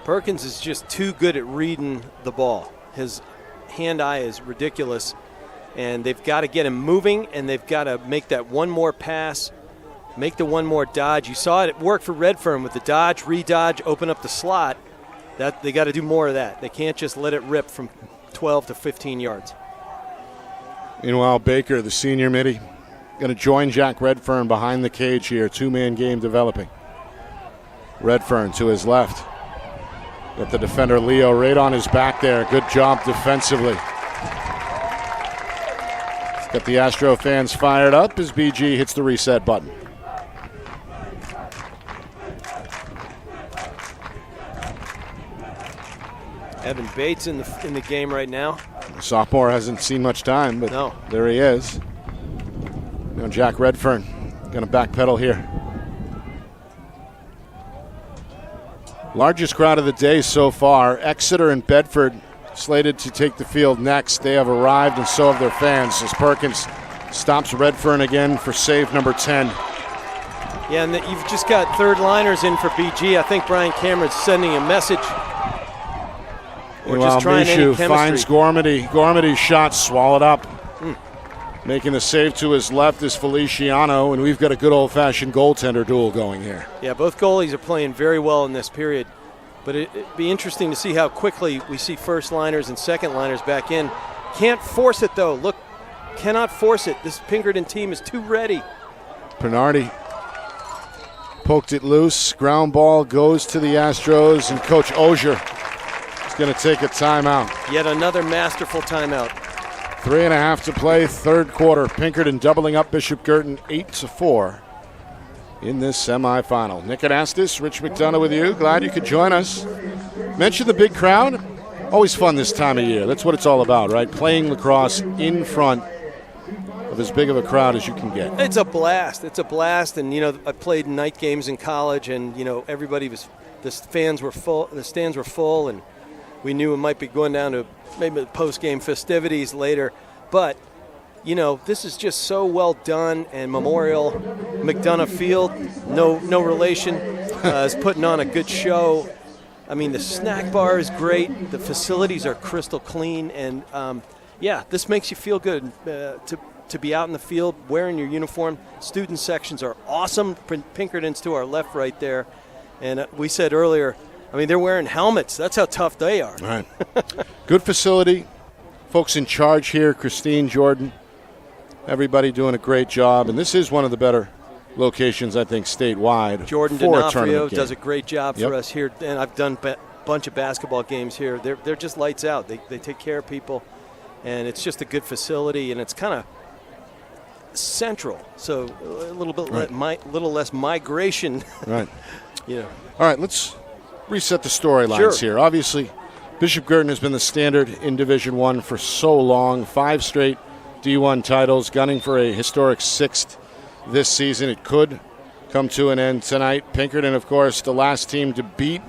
Speaker 4: Perkins is just too good at reading the ball. His hand-eye is ridiculous. And they've got to get him moving, and they've got to make that one more pass, make the one more dodge. You saw it work for Redfern with the dodge, re-dodge, open up the slot. That they got to do more of that. They can't just let it rip from 12 to 15 yards.
Speaker 3: Meanwhile, Baker, the senior midi, going to join Jack Redfern behind the cage here. 2-man game developing. Redfern to his left. Got the defender Leo right on his back there. Good job defensively. Got the Astro fans fired up as BG hits the reset button.
Speaker 4: Evan Bates in the game right now.
Speaker 3: The sophomore hasn't seen much time, but
Speaker 4: no.
Speaker 3: There he is. Now Jack Redfern going to backpedal here. Largest crowd of the day so far. Exeter and Bedford slated to take the field next. They have arrived, and so have their fans, as Perkins stops Redfern again for save number 10.
Speaker 4: Yeah, and you've just got third liners in for BG. I think Brian Cameron's sending a message. Or just trying any chemistry.
Speaker 3: Finds Gormady. Gormady's shot swallowed up. Making the save to his left is Feliciano, and we've got a good old-fashioned goaltender duel going here.
Speaker 4: Yeah, both goalies are playing very well in this period. But it'd be interesting to see how quickly we see first liners and second liners back in. Can't force it though. Look, cannot force it. This Pinkerton team is too ready.
Speaker 3: Pinardi poked it loose. Ground ball goes to the Astros, and Coach Osier is going to take a timeout.
Speaker 4: Yet another masterful timeout.
Speaker 3: 3.5 to play, third quarter. Pinkerton doubling up Bishop Guertin 8-4 in this semifinal. Nick Anastas, Rich McDonough with you. Glad you could join us. Mention the big crowd. Always fun this time of year. That's what it's all about, right? Playing lacrosse in front of as big of a crowd as you can get.
Speaker 4: It's a blast. It's a blast. And, I played night games in college, and, everybody was – the stands were full, and we knew it might be going down to maybe the post-game festivities later. But, this is just so well done, and Memorial McDonough Field, no relation, is putting on a good show. I mean, the snack bar is great. The facilities are crystal clean, and, this makes you feel good to be out in the field wearing your uniform. Student sections are awesome. Pinkerton's to our left right there. And we said earlier, they're wearing helmets. That's how tough they are.
Speaker 3: All right. Good facility. Folks in charge here, Christine, Jordan, everybody doing a great job. And this is one of the better locations, I think, statewide.
Speaker 4: Jordan
Speaker 3: for
Speaker 4: D'Onofrio does a great job for us here. And I've done a bunch of basketball games here. They're just lights out. They take care of people. And it's just a good facility. And it's kind of central, so a little bit little less migration.
Speaker 3: Right.
Speaker 4: All
Speaker 3: right, let's reset the storylines here. Obviously, Bishop Guertin has been the standard in Division I for so long. 5 straight D1 titles, gunning for a historic 6th this season. It could come to an end tonight. Pinkerton, of course, the last team to beat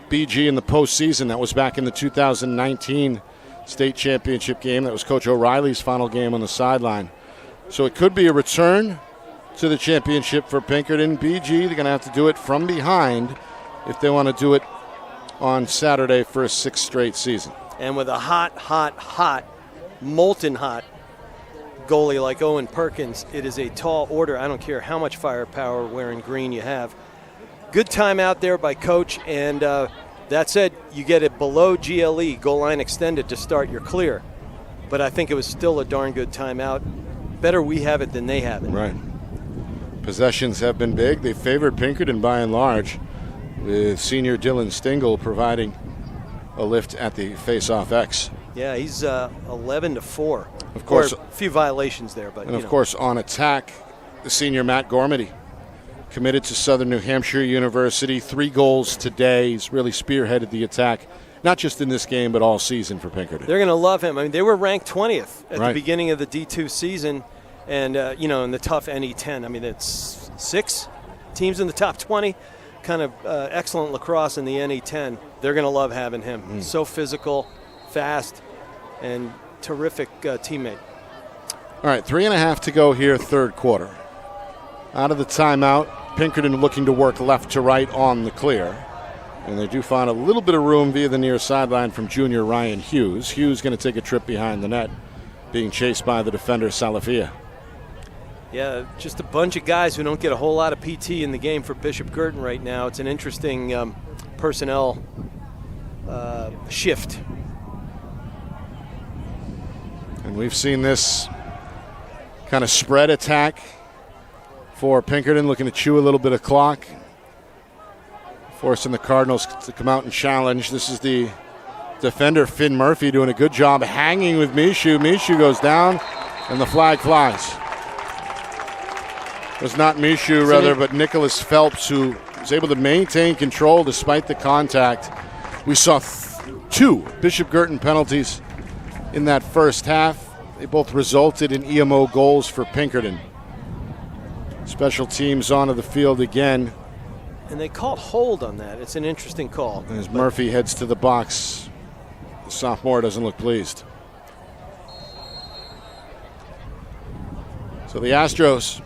Speaker 3: BG in the postseason. That was back in the 2019 state championship game. That was Coach O'Reilly's final game on the sideline. So it could be a return to the championship for Pinkerton. BG, they're going to have to do it from behind if they want to do it on Saturday for a 6th straight season.
Speaker 4: And with a hot, molten hot goalie like Owen Perkins, it is a tall order. I don't care how much firepower wearing green you have. Good timeout there by Coach, and that said, you get it below GLE, goal line extended, to start your clear. But I think it was still a darn good timeout. Better we have it than they have it.
Speaker 3: Right. Possessions have been big. They favored Pinkerton by and large, with senior Dylan Stingle providing a lift at the face-off X.
Speaker 4: Yeah, he's 11-4.
Speaker 3: Of course,
Speaker 4: a few violations there, but
Speaker 3: of course, on attack, the senior Matt Gormady, committed to Southern New Hampshire University. 3 goals today. He's really spearheaded the attack, not just in this game, but all season for Pinkerton.
Speaker 4: They're going to love him. They were ranked 20th at the beginning of the D2 season, and, in the tough NE10. It's 6 teams in the top 20, kind of excellent lacrosse in the NE10. They're going to love having him. So physical, fast, and terrific teammate.
Speaker 3: All right, 3.5 to go here, third quarter. Out of the timeout, Pinkerton looking to work left to right on the clear. And they do find a little bit of room via the near sideline from junior Ryan Hughes. Hughes going to take a trip behind the net, being chased by the defender Salafia.
Speaker 4: Yeah, just a bunch of guys who don't get a whole lot of PT in the game for Bishop Guertin right now. It's an interesting personnel shift.
Speaker 3: And we've seen this kind of spread attack for Pinkerton, looking to chew a little bit of clock, forcing the Cardinals to come out and challenge. This is the defender, Finn Murphy, doing a good job hanging with Mishu. Mishu goes down, and the flag flies. It was not Mishu, rather, but Nicholas Phelps, who was able to maintain control despite the contact. We saw 2 Bishop Guertin penalties in that first half. They both resulted in EMO goals for Pinkerton. Special teams onto the field again.
Speaker 4: And they called hold on that. It's an interesting call.
Speaker 3: As Murphy heads to the box, the sophomore doesn't look pleased. So the Astros,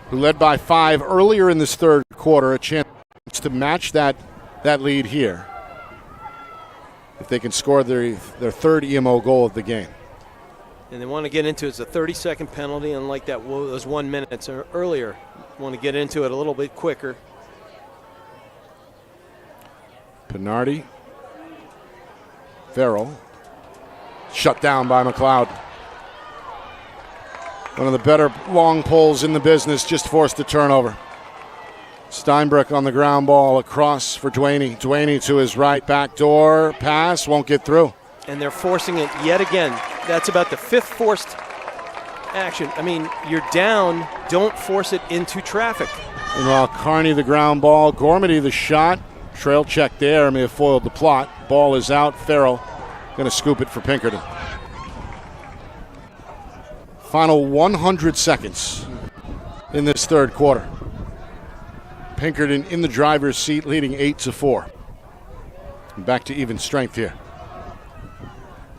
Speaker 3: who led by 5 earlier in this third quarter, a chance to match that lead here if they can score their third EMO goal of the game.
Speaker 4: And they want to get into it. It's a 30-second penalty, unlike those 1 minute earlier. Want to get into it a little bit quicker.
Speaker 3: Pinardi, Farrell, shut down by McLeod. One of the better long poles in the business, just forced a turnover. Steinbrück on the ground ball across for Duaney. Duaney to his right, backdoor pass, won't get through.
Speaker 4: And they're forcing it yet again. That's about the 5th forced action. I mean, you're down, don't force it into traffic.
Speaker 3: Meanwhile, Carney the ground ball, Gormity the shot. Trail check there, may have foiled the plot. Ball is out, Farrell going to scoop it for Pinkerton. Final 100 seconds in this third quarter. Pinkerton in the driver's seat, leading 8-4. Back to even strength here.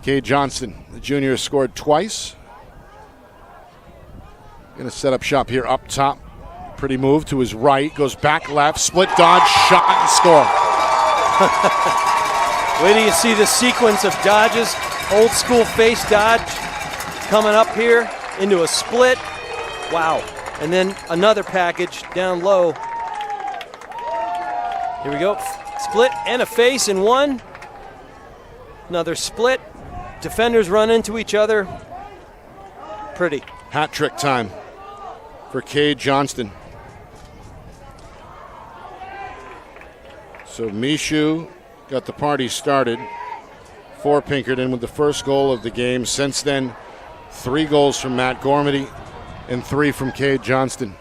Speaker 3: Cade Johnston, the junior, scored twice. Going to set up shop here up top. Pretty move to his right, goes back left, split dodge, shot, and score.
Speaker 4: Wait till you see the sequence of dodges. Old school face dodge coming up here into a split. Wow. And then another package down low. Here we go. Split and a face in one. Another split. Defenders run into each other. Pretty.
Speaker 3: Hat trick time for Cade Johnston. So Mishu got the party started for Pinkerton with the first goal of the game. Since then, 3 goals from Matt Gormity and 3 from Cade Johnston.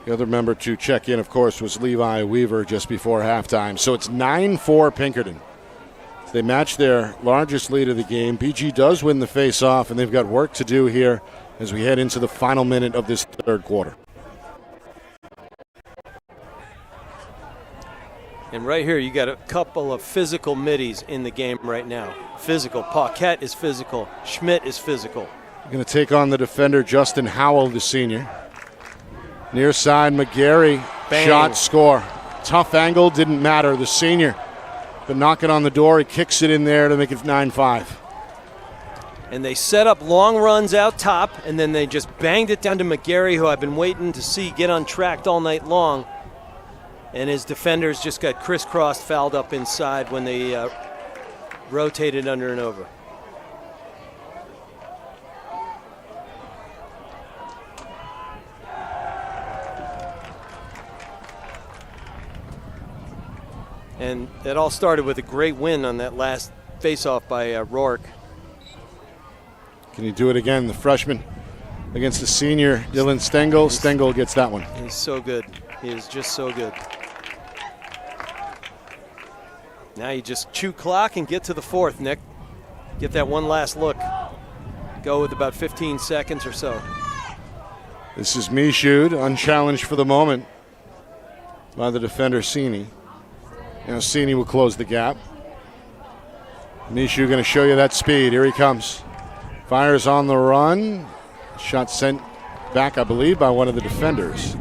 Speaker 3: The other member to check in, of course, was Levi Weaver just before halftime. So it's 9-4 Pinkerton. They match their largest lead of the game. BG does win the face-off, and they've got work to do here as we head into the final minute of this third quarter.
Speaker 4: And right here, you got a couple of physical middies in the game right now. Physical. Paquette is physical. Schmidt is physical.
Speaker 3: Going to take on the defender, Justin Howell, the senior. Near side, McGarry.
Speaker 4: Bang.
Speaker 3: Shot, score. Tough angle, didn't matter. The senior, but knocking on the door, he kicks it in there to make it 9-5.
Speaker 4: And they set up long runs out top, and then they just banged it down to McGarry, who I've been waiting to see get untracked all night long. And his defenders just got crisscrossed, fouled up inside when they rotated under and over. And it all started with a great win on that last face-off by Rourke.
Speaker 3: Can he do it again? The freshman against the senior, Dylan Stengel. Stengel gets that one.
Speaker 4: He's so good. He is just so good. Now you just chew clock and get to the fourth, Nick. Get that one last look. Go with about 15 seconds or so.
Speaker 3: This is Michoud, unchallenged for the moment by the defender, Sini. Now Sini will close the gap. Michoud going to show you that speed. Here he comes. Fires on the run. Shot sent back, I believe, by one of the defenders.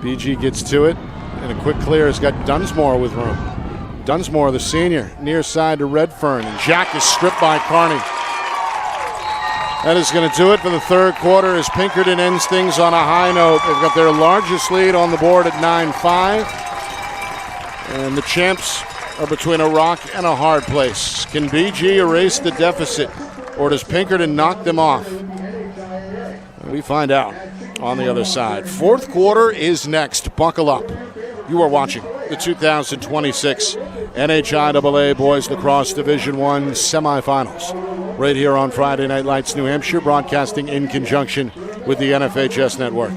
Speaker 3: BG gets to it, and a quick clear has got Dunsmore with room. Dunsmore, the senior, near side to Redfern, and Jack is stripped by Carney. That is going to do it for the third quarter as Pinkerton ends things on a high note. They've got their largest lead on the board at 9-5. And the champs are between a rock and a hard place. Can BG erase the deficit, or does Pinkerton knock them off? We find out on the other side. Fourth quarter is next. Buckle up. You are watching the 2026 NHIAA Boys Lacrosse Division I Semifinals right here on Friday Night Lights, New Hampshire, broadcasting in conjunction with the NFHS Network.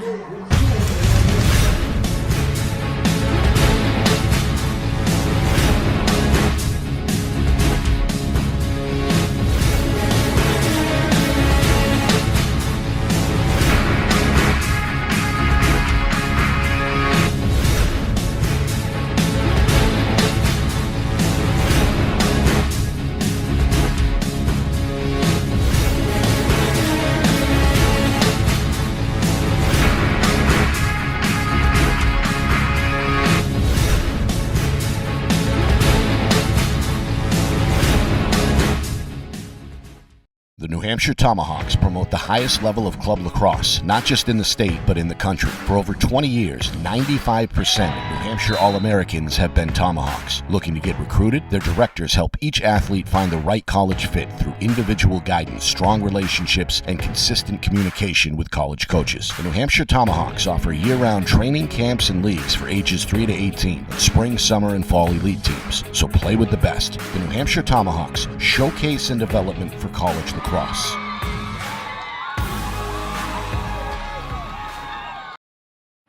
Speaker 3: New Hampshire Tomahawks promote the highest level of club lacrosse, not just in the state, but in the country. For over 20 years, 95% of New Hampshire
Speaker 5: Hampshire All-Americans have been Tomahawks. Looking to get recruited? Their directors help each athlete find the right college fit through individual guidance, strong relationships, and consistent communication with college coaches. The New Hampshire Tomahawks offer year-round training camps and leagues for ages 3 to 18, and spring, summer, and fall elite teams. So play with the best. The New Hampshire Tomahawks, showcase and development for college lacrosse.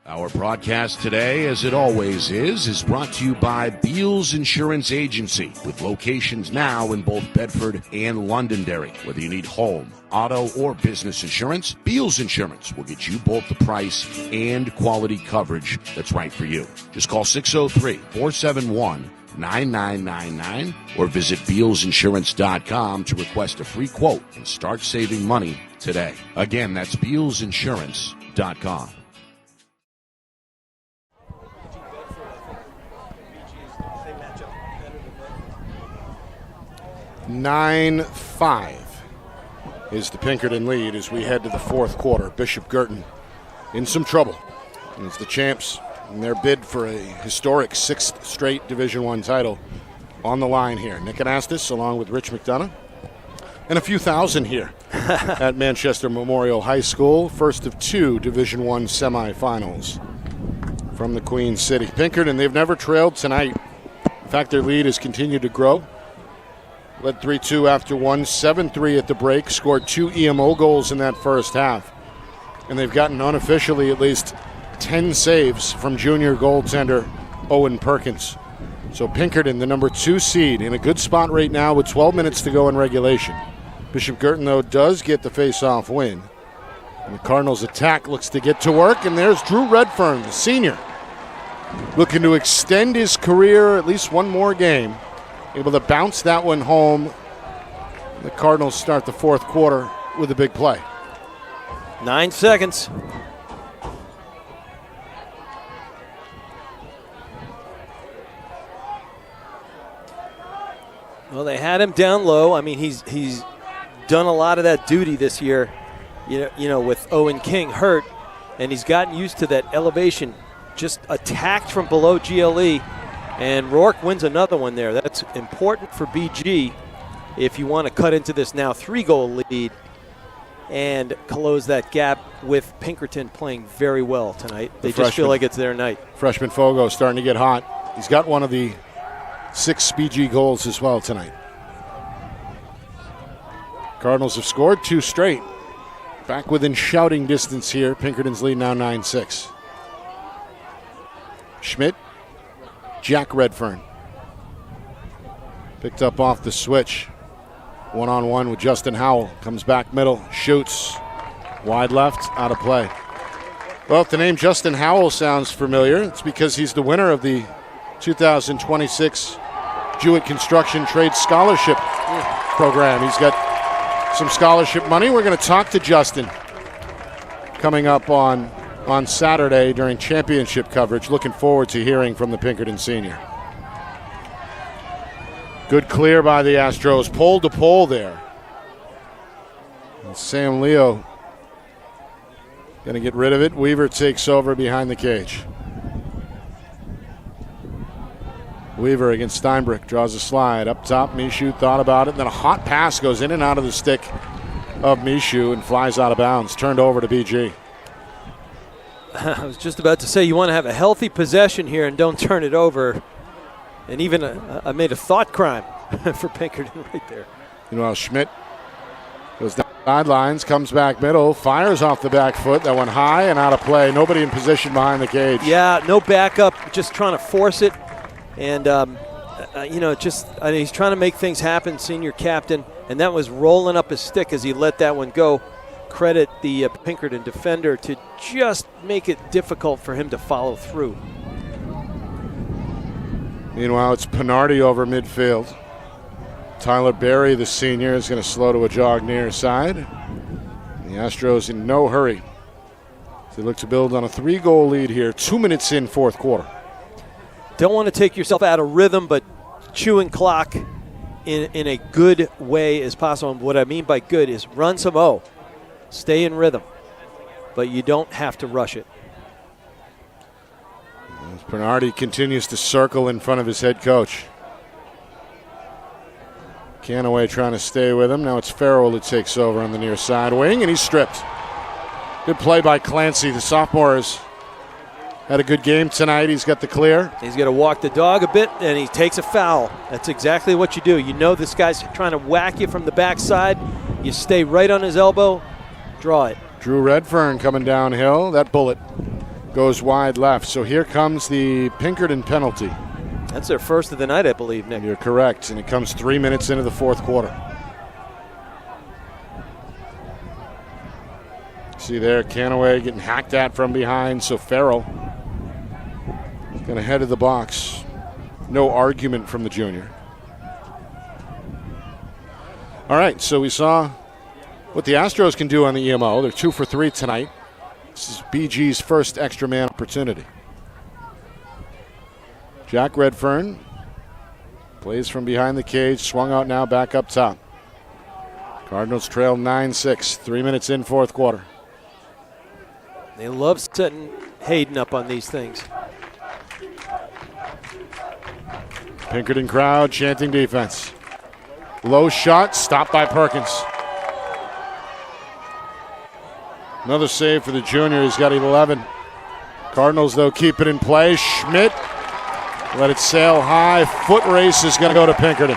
Speaker 2: Our broadcast today, as it always is brought to you by Beals Insurance Agency, with locations now in both Bedford and Londonderry. Whether you need home, auto, or business insurance, Beals Insurance will get you both the price and quality coverage that's right for you. Just call 603-471-9999 or visit BealsInsurance.com to request a free quote and start saving money today. Again, that's BealsInsurance.com.
Speaker 3: 9-5 is the Pinkerton lead as we head to the fourth quarter. Bishop Guertin in some trouble as the champs in their bid for a historic 6th straight Division I title on the line here. Nick Anastas along with Rich McDonough and a few thousand here at Manchester Memorial High School. First of 2 Division I semifinals from the Queen City. Pinkerton, they've never trailed tonight. In fact, their lead has continued to grow. Led 3-2 after one, 7-3 at the break, scored 2 EMO goals in that first half. And they've gotten unofficially at least 10 saves from junior goaltender Owen Perkins. So Pinkerton, the number 2 seed, in a good spot right now with 12 minutes to go in regulation. Bishop Guertin, though, does get the face-off win. And the Cardinals' attack looks to get to work, and there's Drew Redfern, the senior, looking to extend his career at least one more game. Able to bounce that one home. The Cardinals start the fourth quarter with a big play.
Speaker 4: 9 seconds. Well, they had him down low. I mean, he's done a lot of that duty this year, you know, with Owen King hurt, and he's gotten used to that elevation, just attacked from below GLE. And Rourke wins another one there. That's important for BG if you want to cut into this now 3-goal lead and close that gap with Pinkerton playing very well tonight. They just feel like it's their night.
Speaker 3: Freshman Fogo starting to get hot. He's got one of the 6 BG goals as well tonight. Cardinals have scored 2 straight. Back within shouting distance here. Pinkerton's lead now 9-6. Schmidt. Jack Redfern. Picked up off the switch. One-on-one with Justin Howell. Comes back middle, shoots. Wide left, out of play. Well, if the name Justin Howell sounds familiar, it's because he's the winner of the 2026 Jewett Construction Trade Scholarship Program. He's got some scholarship money. We're going to talk to Justin coming up on Saturday during championship coverage. Looking forward to hearing from the Pinkerton senior. Good clear by the Astros. Pole to pole there. And Sam Leo going to get rid of it. Weaver takes over behind the cage. Weaver against Steinbrück. Draws a slide. Up top, Michoud thought about it. And then a hot pass goes in and out of the stick of Michoud and flies out of bounds. Turned over to BG.
Speaker 4: I was just about to say you want to have a healthy possession here and don't turn it over. And even I made a thought crime for Pinkerton right there.
Speaker 3: You know how Schmidt goes down the sidelines, comes back middle, fires off the back foot. That one high and out of play. Nobody in position behind the cage.
Speaker 4: Yeah, no backup, just trying to force it. And, he's trying to make things happen, senior captain. And that was rolling up his stick as he let that one go. Credit the Pinkerton defender to just make it difficult for him to follow through.
Speaker 3: Meanwhile, it's Pinardi over midfield. Tyler Berry, the senior, is going to slow to a jog near side. The Astros in no hurry. They look to build on a 3-goal lead here, 2 minutes in fourth quarter.
Speaker 4: Don't want to take yourself out of rhythm, but chewing clock in a good way as possible. And what I mean by good is run some O. Stay in rhythm, but you don't have to rush it.
Speaker 3: Bernardi continues to circle in front of his head coach. Canaway trying to stay with him. Now it's Farrell who takes over on the near side wing, and he's stripped. Good play by Clancy. The sophomore has had a good game tonight. He's got the clear.
Speaker 4: He's going to walk the dog a bit, and he takes a foul. That's exactly what you do. You know this guy's trying to whack you from the backside. You stay right on his elbow, draw it.
Speaker 3: Drew Redfern coming downhill. That bullet goes wide left. So here comes the Pinkerton penalty.
Speaker 4: That's their first of the night, I believe, Nick.
Speaker 3: You're correct, and it comes 3 minutes into the fourth quarter. See there, Canaway getting hacked at from behind, so Farrell going to head of the box. No argument from the junior. All right, so we saw what the Astros can do on the EMO. They're 2 for 3 tonight. This is BG's first extra man opportunity. Jack Redfern plays from behind the cage, swung out now back up top. Cardinals trail 9-6, 3 minutes in fourth quarter.
Speaker 4: They love setting Hayden up on these things.
Speaker 3: Pinkerton crowd chanting defense. Low shot, stopped by Perkins. Another save for the junior. He's got 11. Cardinals, though, keep it in play. Schmidt let it sail high. Foot race is going to go to Pinkerton.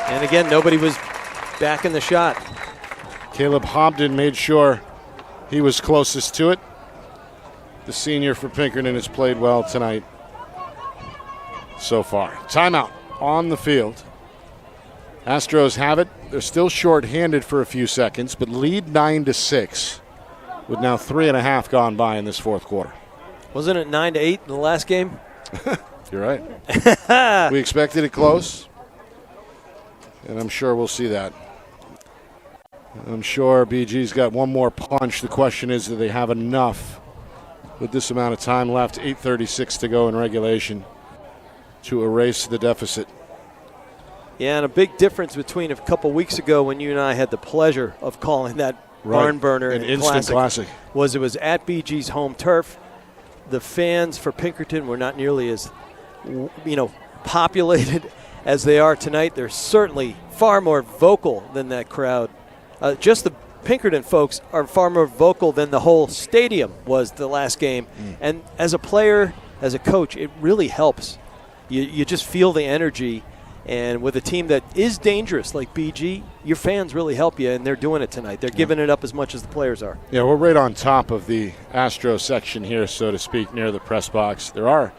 Speaker 4: And again, nobody was back in the shot.
Speaker 3: Caleb Hobden made sure he was closest to it. The senior for Pinkerton has played well tonight so far. Timeout on the field. Astros have it. They're still short-handed for a few seconds, but lead 9-6 with now 3.5 gone by in this fourth quarter.
Speaker 4: Wasn't it 9-8 in the last game?
Speaker 3: You're right. We expected it close, and I'm sure we'll see that. I'm sure BG's got one more punch. The question is, do they have enough with this amount of time left, 8:36 to go in regulation, to erase the deficit?
Speaker 4: Yeah, and a big difference between a couple weeks ago when you and I had the pleasure of calling that barn burner
Speaker 3: an instant classic
Speaker 4: was it was at BG's home turf. The fans for Pinkerton were not nearly as populated as they are tonight. They're certainly far more vocal than that crowd. Just the Pinkerton folks are far more vocal than the whole stadium was the last game. And as a player, as a coach, it really helps. You just feel the energy. And with a team that is dangerous like BG, your fans really help you, and they're doing it tonight. They're giving it up as much as the players are.
Speaker 3: Yeah, we're right on top of the Astro section here, so to speak, near the press box. There are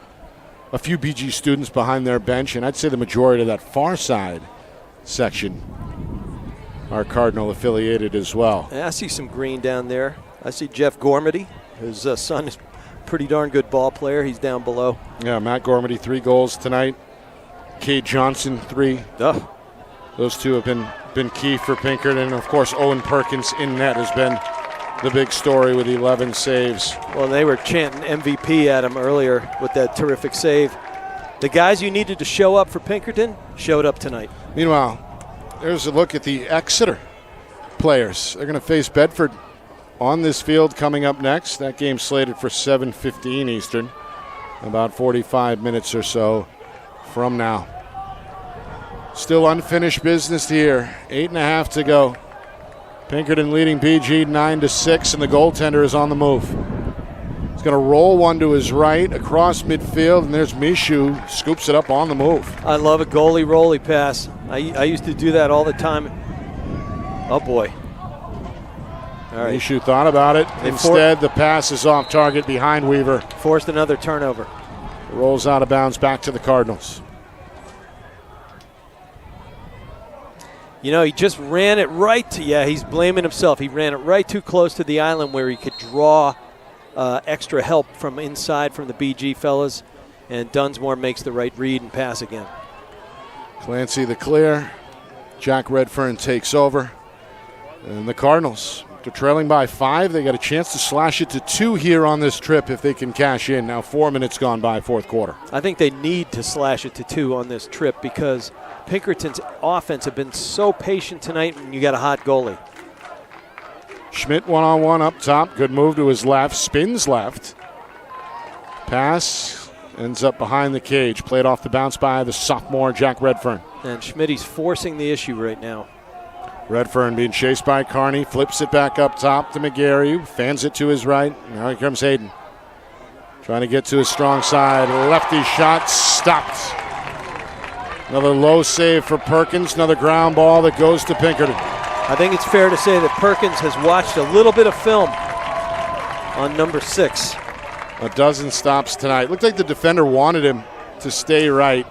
Speaker 3: a few BG students behind their bench, and I'd say the majority of that far side section are Cardinal affiliated as well.
Speaker 4: And I see some green down there. I see Jeff Gormady, whose son is a pretty darn good ball player. He's down below.
Speaker 3: Yeah, Matt Gormady, 3 goals tonight. Cade Johnson, 3. Those two have been key for Pinkerton. And, of course, Owen Perkins in net has been the big story with 11 saves.
Speaker 4: Well, they were chanting MVP at him earlier with that terrific save. The guys you needed to show up for Pinkerton showed up tonight.
Speaker 3: Meanwhile, there's a look at the Exeter players. They're going to face Bedford on this field coming up next. That game's slated for 7:15 Eastern, about 45 minutes or so from now. Still unfinished business here. 8.5 to go. Pinkerton leading BG 9-6, and the goaltender is on the move. He's going to roll one to his right across midfield, and there's Mishu, scoops it up on the move.
Speaker 4: I love a goalie rolly pass. I used to do that all the time. Oh boy. All right.
Speaker 3: Mishu thought about it. Instead, the pass is off target behind Weaver.
Speaker 4: Forced another turnover.
Speaker 3: Rolls out of bounds back to the Cardinals.
Speaker 4: He just ran it right to, he's blaming himself. He ran it right too close to the island where he could draw extra help from inside from the BG fellas. And Dunsmore makes the right read and pass again.
Speaker 3: Clancy the clear. Jack Redfern takes over. And the Cardinals, they're trailing by 5. They got a chance to slash it to 2 here on this trip if they can cash in. Now 4 minutes gone by fourth quarter.
Speaker 4: I think they need to slash it to 2 on this trip because Pinkerton's offense have been so patient tonight when you got a hot goalie.
Speaker 3: Schmidt one-on-one up top. Good move to his left. Spins left. Pass ends up behind the cage. Played off the bounce by the sophomore Jack Redfern.
Speaker 4: And Schmidt's forcing the issue right now.
Speaker 3: Redfern being chased by Carney, flips it back up top to McGarry, fans it to his right. Now here comes Hayden. Trying to get to his strong side. Lefty shot stopped. Another low save for Perkins. Another ground ball that goes to Pinkerton.
Speaker 4: I think it's fair to say that Perkins has watched a little bit of film on number 6.
Speaker 3: A dozen stops tonight. Looked like the defender wanted him to stay right.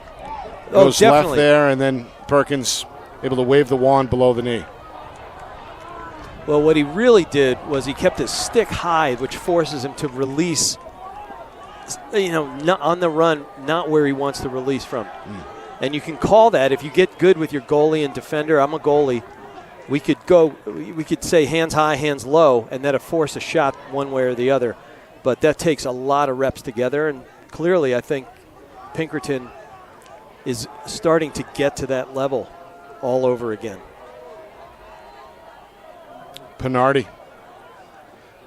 Speaker 4: Oh,
Speaker 3: Goes
Speaker 4: definitely.
Speaker 3: left there, and then Perkins able to wave the wand below the knee.
Speaker 4: Well, what he really did was he kept his stick high, which forces him to release, not on the run, not where he wants to release from. And you can call that, if you get good with your goalie and defender, I'm a goalie, we could say hands high, hands low, and that'll force a shot one way or the other. But that takes a lot of reps together, and clearly I think Pinkerton is starting to get to that level all over again.
Speaker 3: Pinardi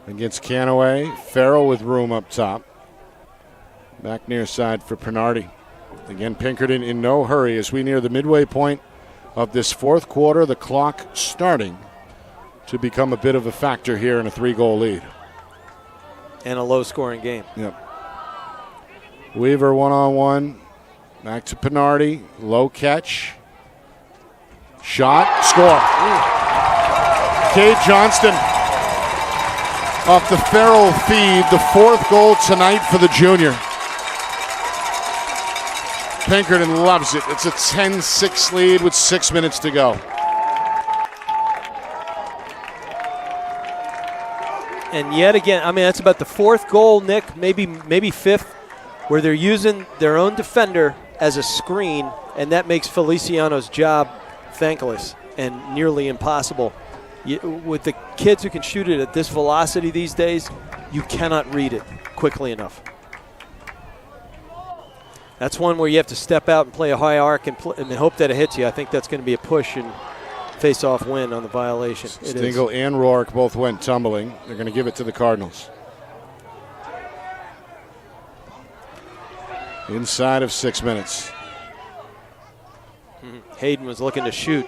Speaker 3: against Canaway. Farrell with room up top. Back near side for Pinardi. Again, Pinkerton in no hurry as we near the midway point of this fourth quarter. The clock starting to become a bit of a factor here in a 3-goal lead.
Speaker 4: And a low-scoring game.
Speaker 3: Yep. Weaver one-on-one. Back to Pinardi. Low catch. Shot. Score. Cade Johnston off the Farrell feed. The 4th goal tonight for the junior. Pinkerton loves it. It's a 10-6 lead with 6 minutes to go.
Speaker 4: And yet again, that's about the 4th goal, Nick, maybe 5th, where they're using their own defender as a screen, and that makes Feliciano's job thankless and nearly impossible. With the kids who can shoot it at this velocity these days, you cannot read it quickly enough. That's one where you have to step out and play a high arc and hope that it hits you. I think that's going to be a push and face-off win on the violation.
Speaker 3: Stingle and Rourke both went tumbling. They're going to give it to the Cardinals. Inside of 6 minutes.
Speaker 4: Hayden was looking to shoot.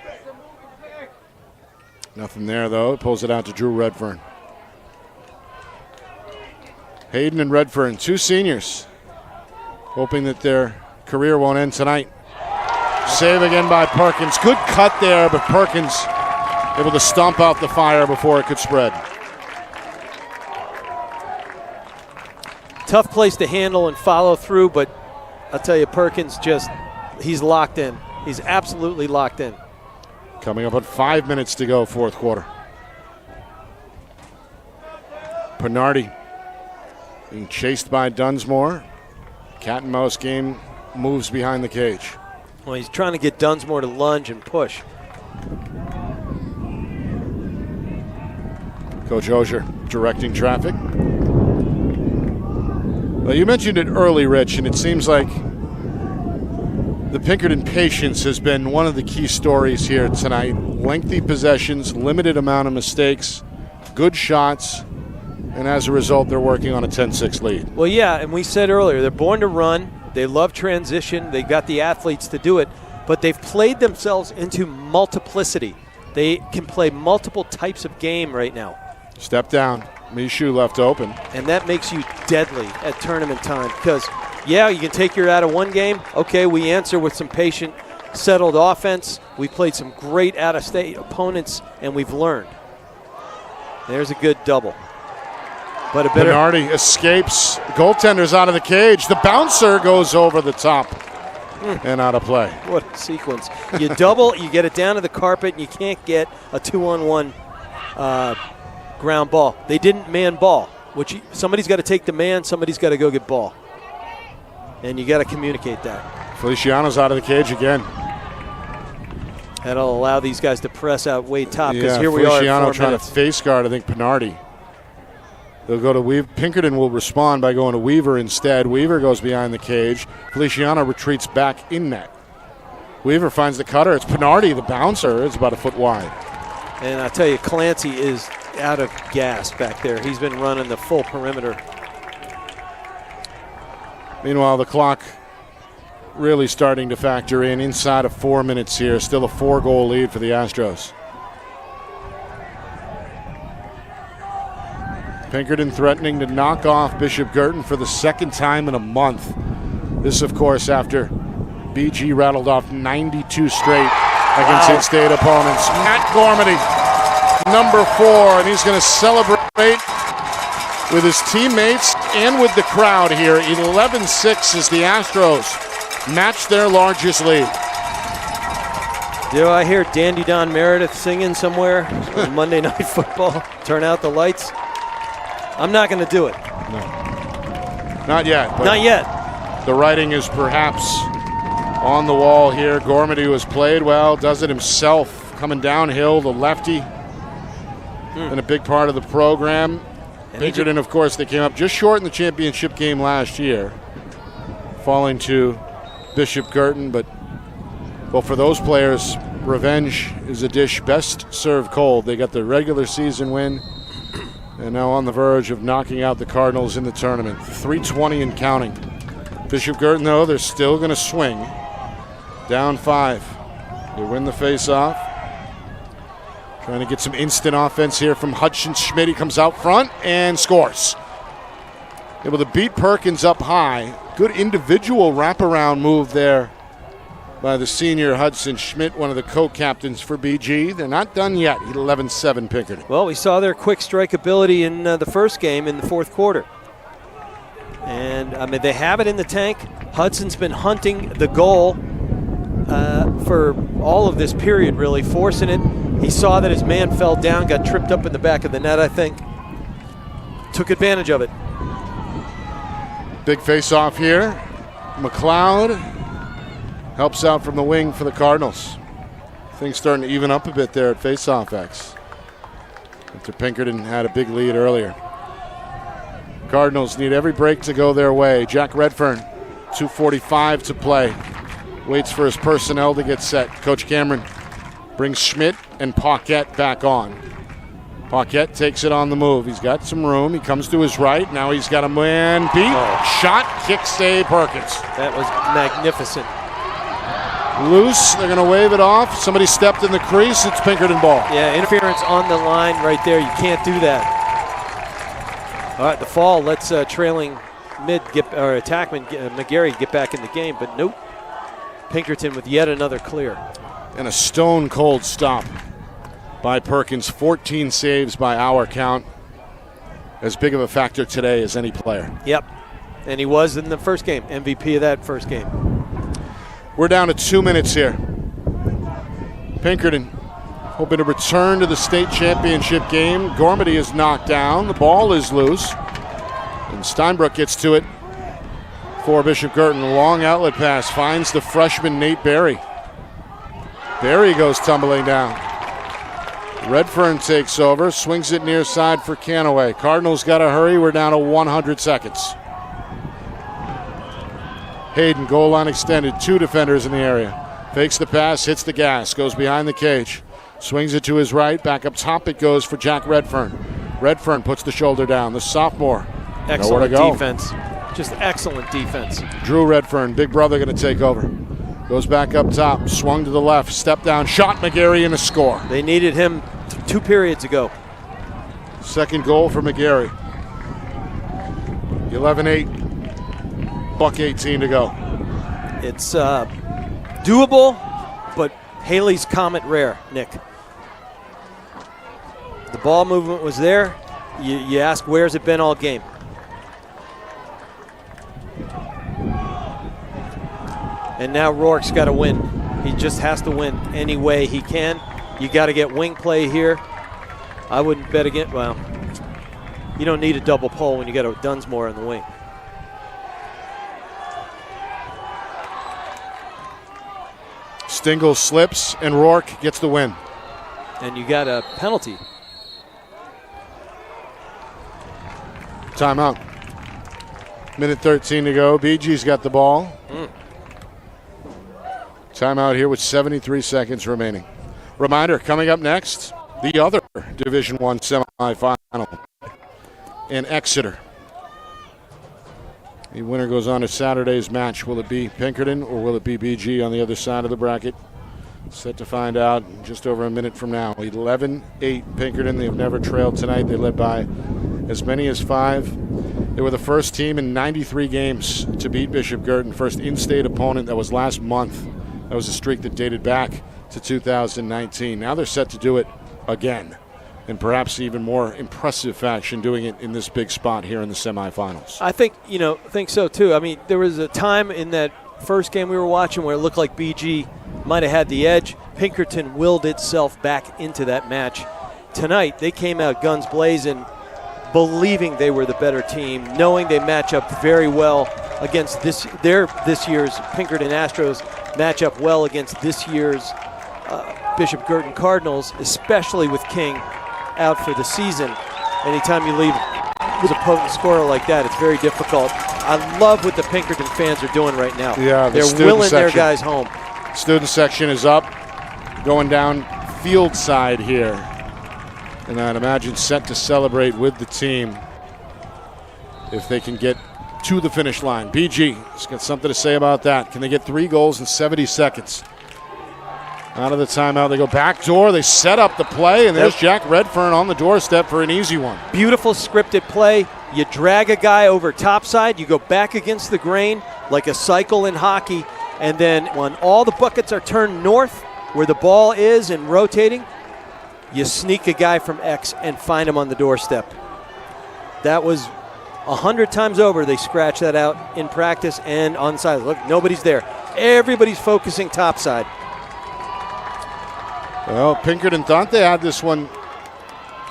Speaker 3: Nothing there, though. Pulls it out to Drew Redfern. Hayden and Redfern, 2 seniors, hoping that their career won't end tonight. Save again by Perkins. Good cut there, but Perkins able to stomp out the fire before it could spread.
Speaker 4: Tough place to handle and follow through, but I'll tell you, Perkins he's locked in. He's absolutely locked in.
Speaker 3: Coming up on 5 minutes to go, 4th quarter. Pinardi being chased by Dunsmore. Cat and mouse game, moves behind the cage.
Speaker 4: Well, he's trying to get Dunsmore to lunge and push.
Speaker 3: Coach Osier directing traffic. Well, you mentioned it early, Rich, and it seems like the Pinkerton patience has been one of the key stories here tonight. Lengthy possessions, limited amount of mistakes, good shots, and as a result, they're working on a 10-6 lead.
Speaker 4: Well, yeah, and we said earlier, they're born to run. They love transition. They got the athletes to do it, but they've played themselves into multiplicity. They can play multiple types of game right now.
Speaker 3: Step down. Michoud left open.
Speaker 4: And that makes you deadly at tournament time because, yeah, you can take your out of one game. Okay, we answer with some patient, settled offense. We played some great out-of-state opponents, and we've learned. There's a good double. But a better.
Speaker 3: Pinardi escapes. Goaltender's out of the cage. The bouncer goes over the top and out of play.
Speaker 4: What a sequence. You double, you get it down to the carpet, and you can't get a 2-on-1 ground ball. They didn't man ball, which somebody's got to take the man, somebody's got to go get ball. And you got to communicate that.
Speaker 3: Feliciano's out of the cage again.
Speaker 4: That'll allow these guys to press out way top because
Speaker 3: Yeah,
Speaker 4: here we are at
Speaker 3: Feliciano
Speaker 4: 4
Speaker 3: trying
Speaker 4: minutes.
Speaker 3: to face guard, I think, Pinardi. They'll go to Weaver. Pinkerton will respond by going to Weaver instead. Weaver goes behind the cage. Feliciano retreats back in net. Weaver finds the cutter. It's Pinardi, the bouncer. It's about a foot wide.
Speaker 4: And I tell you, Clancy is out of gas back there. He's been running the full perimeter.
Speaker 3: Meanwhile, the clock really starting to factor in inside of 4 minutes here. Still a 4-goal lead for the Astros. Pinkerton threatening to knock off Bishop Guertin for the second time in a month. This, of course, after BG rattled off 92 straight against in-state opponents. Matt Gormity, number 4, and he's going to celebrate with his teammates and with the crowd here. 11-6 as the Astros match their largest lead.
Speaker 4: Do I hear Dandy Don Meredith singing somewhere on Monday Night Football? Turn out the lights. I'm not going to do it.
Speaker 3: No. Not yet.
Speaker 4: Not yet.
Speaker 3: The writing is perhaps on the wall here. Gormity, who has played well, does it himself. Coming downhill, the lefty. Been a big part of the program. Pinkerton, of course, they came up just short in the championship game last year, falling to Bishop Guertin. But, well, for those players, revenge is a dish best served cold. They got the regular season win, and now on the verge of knocking out the Cardinals in the tournament. 3:20 and counting. Bishop Guertin, though, they're still going to swing. Down 5. They win the face-off. Trying to get some instant offense here from Hudson Schmidt. He comes out front and scores. Able to beat Perkins up high. Good individual wraparound move there by the senior Hudson Schmidt, one of the co-captains for BG. They're not done yet. 11-7 Pinkerton.
Speaker 4: Well, we saw their quick strike ability in the first game in the fourth quarter. And, I mean, they have it in the tank. Hudson's been hunting the goal for all of this period, really, forcing it. He saw that his man fell down, got tripped up in the back of the net, I think. Took advantage of it.
Speaker 3: Big face-off here. McLeod helps out from the wing for the Cardinals. Things starting to even up a bit there at face-off X. After Pinkerton had a big lead earlier. Cardinals need every break to go their way. Jack Redfern, 2:45 to play. Waits for his personnel to get set. Coach Cameron brings Schmidt and Paquette back on. Paquette takes it on the move. He's got some room. He comes to his right. Now he's got a man beat. Shot, kick, save, Perkins.
Speaker 4: That was magnificent.
Speaker 3: Loose. They're going to wave it off. Somebody stepped in the crease. It's Pinkerton ball.
Speaker 4: Yeah, interference on the line right there. You can't do that. All right, the fall lets trailing mid attackman McGarry get back in the game, but nope. Pinkerton with yet another clear.
Speaker 3: And a stone-cold stop by Perkins. 14 saves by our count. As big of a factor today as any player.
Speaker 4: Yep. And he was in the first game. MVP of that first game.
Speaker 3: We're down to 2 minutes here. Pinkerton hoping to return to the state championship game. Gormity is knocked down. The ball is loose. And Steinbrook gets to it for Bishop Guertin. A long outlet pass finds the freshman Nate Berry. Berry goes tumbling down. Redfern takes over, swings it near side for Canaway. Cardinals got to hurry. We're down to 100 seconds. Hayden, goal line extended. 2 defenders in the area. Fakes the pass, hits the gas, goes behind the cage. Swings it to his right. Back up top it goes for Jack Redfern. Redfern puts the shoulder down. The sophomore.
Speaker 4: Excellent defense. Just excellent defense.
Speaker 3: Drew Redfern, big brother, going to take over. Goes back up top, swung to the left, step down, shot McGarry, and a score.
Speaker 4: They needed him 2 periods ago.
Speaker 3: Second goal for McGarry. 11-8, $1:18 to go.
Speaker 4: It's doable, but Haley's Comet rare, Nick. The ball movement was there. You ask, where's it been all game? And now Rourke's got to win. He just has to win any way he can. You got to get wing play here. I wouldn't bet against, well, you don't need a double pole when you got a Dunsmore on the wing.
Speaker 3: Stingle slips, and Rourke gets the win.
Speaker 4: And you got a penalty.
Speaker 3: Timeout. Minute 13 to go. BG's got the ball. Timeout here with 73 seconds remaining. Reminder, coming up next, the other Division I semifinal in Exeter. The winner goes on to Saturday's match. Will it be Pinkerton or will it be BG on the other side of the bracket? Set to find out in just over a minute from now. 11-8 Pinkerton. They've never trailed tonight. They led by as many as 5. They were the first team in 93 games to beat Bishop Guertin. First in-state opponent. That was last month. That was a streak that dated back to 2019. Now they're set to do it again, in perhaps even more impressive fashion, doing it in this big spot here in the semifinals.
Speaker 4: I think so too. I mean, there was a time in that first game we were watching where it looked like BG might have had the edge. Pinkerton willed itself back into that match. Tonight, they came out guns blazing, believing they were the better team, knowing they match up very well against this year's Pinkerton Astros match up well against this year's Bishop Guertin Cardinals, especially with King out for the season. Anytime you leave with a potent scorer like that, it's very difficult. I love what the Pinkerton fans are doing right now.
Speaker 3: Yeah,
Speaker 4: they're willing their guys home.
Speaker 3: Student section is up, going down field side here. And I'd imagine set to celebrate with the team if they can get to the finish line. BG has got something to say about that. Can they get 3 goals in 70 seconds? Out of the timeout, they go back door. They set up the play, and there's Jack Redfern on the doorstep for an easy one.
Speaker 4: Beautiful scripted play. You drag a guy over topside. You go back against the grain like a cycle in hockey. And then when all the buckets are turned north, where the ball is and rotating, you sneak a guy from X and find him on the doorstep. That was 100 times over. They scratched that out in practice and on side. Look, nobody's there. Everybody's focusing topside.
Speaker 3: Well, Pinkerton thought they had this one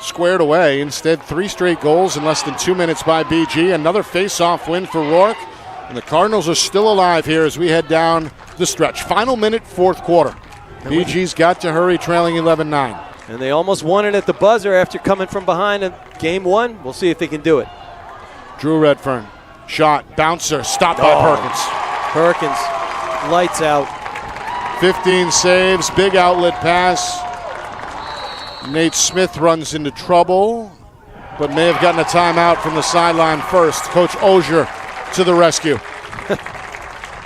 Speaker 3: squared away. Instead, 3 straight goals in less than 2 minutes by BG. Another face-off win for Rourke. And the Cardinals are still alive here as we head down the stretch. Final minute, 4th quarter. BG's got to hurry, trailing 11-9.
Speaker 4: And they almost won it at the buzzer after coming from behind in game 1. We'll see if they can do it.
Speaker 3: Drew Redfern, shot, bouncer, stopped by Perkins.
Speaker 4: Perkins, lights out.
Speaker 3: 15 saves, big outlet pass. Nate Smith runs into trouble, but may have gotten a timeout from the sideline first. Coach Ozier to the rescue.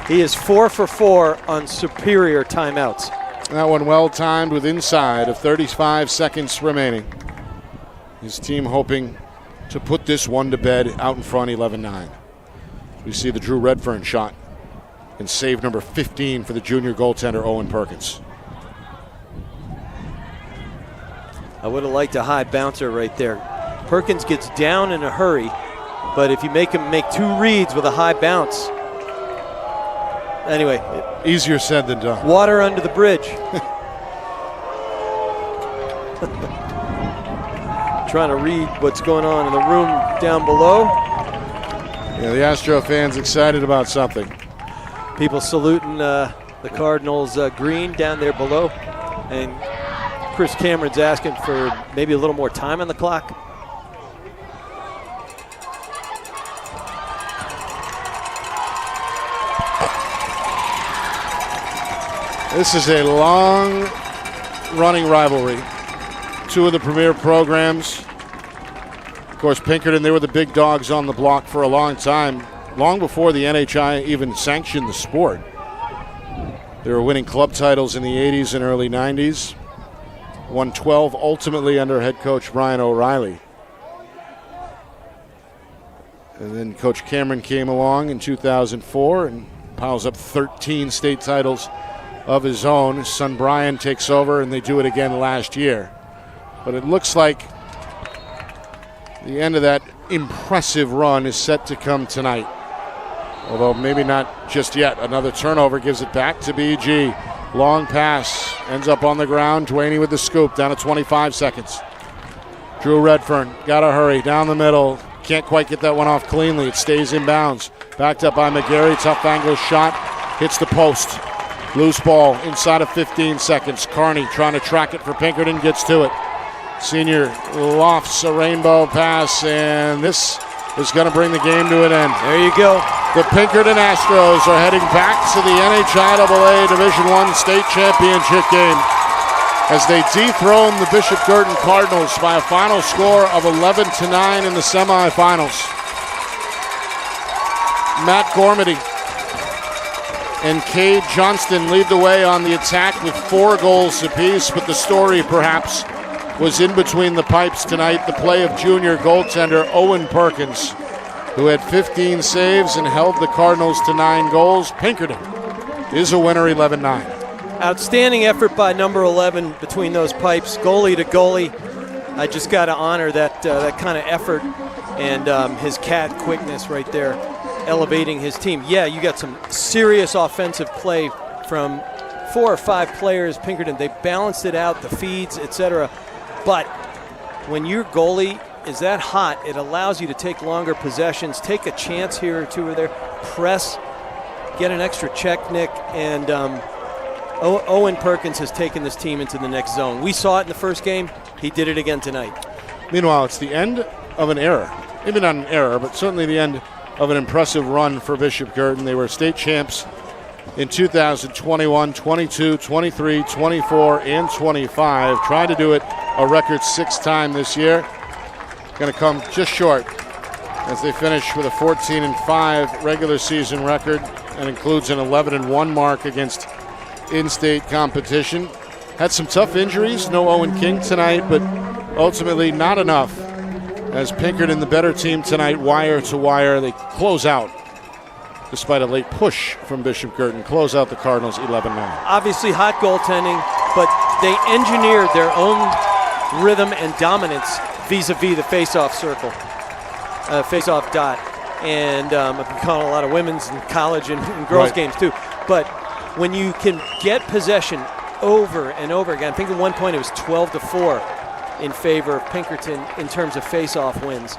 Speaker 4: He is 4 for 4 on superior timeouts.
Speaker 3: That one well timed with inside of 35 seconds remaining. His team hoping to put this one to bed out in front, 11-9. We see the Drew Redfern shot and save number 15 for the junior goaltender Owen Perkins.
Speaker 4: I would have liked a high bouncer right there. Perkins gets down in a hurry, but if you make him make 2 reads with a high bounce, anyway.
Speaker 3: Easier said than done.
Speaker 4: Water under the bridge. Trying to read what's going on in the room down below.
Speaker 3: Yeah, the Astro fans excited about something.
Speaker 4: People saluting the Cardinals green down there below. And Chris Cameron's asking for maybe a little more time on the clock.
Speaker 3: This is a long-running rivalry. 2 of the premier programs. Of course, Pinkerton, they were the big dogs on the block for a long time, long before the NHIAA even sanctioned the sport. They were winning club titles in the 80s and early 90s. Won 12 ultimately under head coach Brian O'Reilly. And then Coach Cameron came along in 2004 and piles up 13 state titles of his own. His son Brian takes over, and they do it again last year. But it looks like the end of that impressive run is set to come tonight. Although maybe not just yet. Another turnover gives it back to BG. Long pass, ends up on the ground. Dwayne with the scoop, down to 25 seconds. Drew Redfern, gotta hurry, down the middle. Can't quite get that one off cleanly. It stays inbounds. Backed up by McGarry, tough angle shot. Hits the post. Loose ball inside of 15 seconds. Carney trying to track it for Pinkerton, gets to it. Senior lofts a rainbow pass, and this is going to bring the game to an end.
Speaker 4: There you go.
Speaker 3: The Pinkerton Astros are heading back to the NHIAA Division I State Championship game as they dethrone the Bishop Guertin Cardinals by a final score of 11-9 in the semifinals. Matt Gormady and Cade Johnston lead the way on the attack with 4 goals apiece, but the story perhaps was in between the pipes tonight, the play of junior goaltender Owen Perkins, who had 15 saves and held the Cardinals to 9 goals. Pinkerton is a winner, 11-9.
Speaker 4: Outstanding effort by number 11 between those pipes, goalie to goalie. I just got to honor that kind of effort and his cat quickness right there, elevating his team. Yeah, you got some serious offensive play from 4 or 5 players. Pinkerton, they balanced it out, the feeds, etc. But when your goalie is that hot, it allows you to take longer possessions, take a chance here or two or there, press, get an extra check, Nick, and Owen Perkins has taken this team into the next zone. We saw it in the first game. He did it again tonight.
Speaker 3: Meanwhile, it's the end of an era. Maybe not an era, but certainly the end of an impressive run for Bishop Guertin. They were state champs in 2021, 22, 23, 24, and 25. Tried to do it a record 6th time this year. Going to come just short as they finish with a 14-5 regular season record and includes an 11-1 mark against in-state competition. Had some tough injuries, no Owen King tonight, but ultimately not enough. As Pinkerton, the better team tonight, wire to wire, they close out, despite a late push from Bishop Guertin, close out the Cardinals 11-9.
Speaker 4: Obviously hot goaltending, but they engineered their own rhythm and dominance vis-a-vis the face-off circle, face-off dot. And I've been calling a lot of women's and college and girls' games too. But when you can get possession over and over again, I think at one point it was 12-4 in favor of Pinkerton in terms of face-off wins.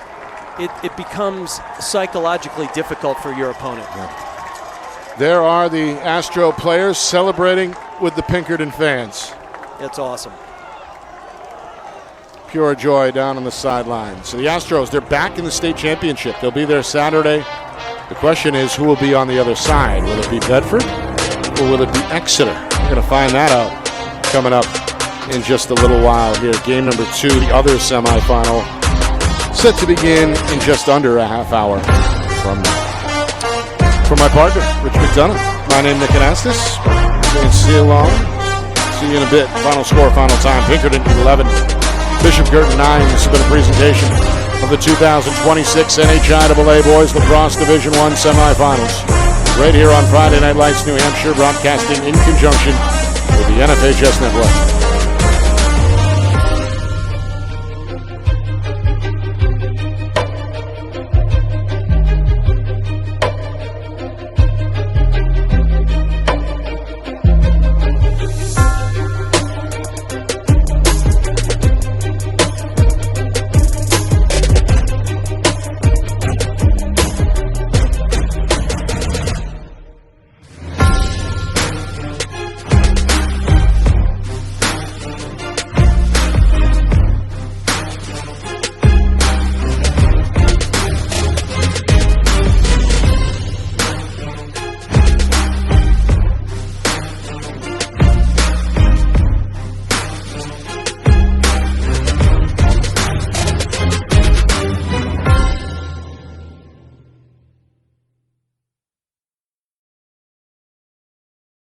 Speaker 4: It becomes psychologically difficult for your opponent.
Speaker 3: Yeah. There are the Astro players celebrating with the Pinkerton fans.
Speaker 4: That's awesome.
Speaker 3: Pure joy down on the sidelines. So the Astros, they're back in the state championship. They'll be there Saturday. The question is, who will be on the other side? Will it be Bedford or will it be Exeter? We're going to find that out coming up in just a little while here. Game number 2, the other semifinal, set to begin in just under a half hour. From my partner, Rich McDonough, my name is Nick Anastas. See you along. See you in a bit. Final score, final time. Pinkerton 11. Bishop Guertin 9. This has been a presentation of the 2026 NHIAA Boys Lacrosse Division I semifinals. Right here on Friday Night Lights, New Hampshire, broadcasting in conjunction with the NFHS Network.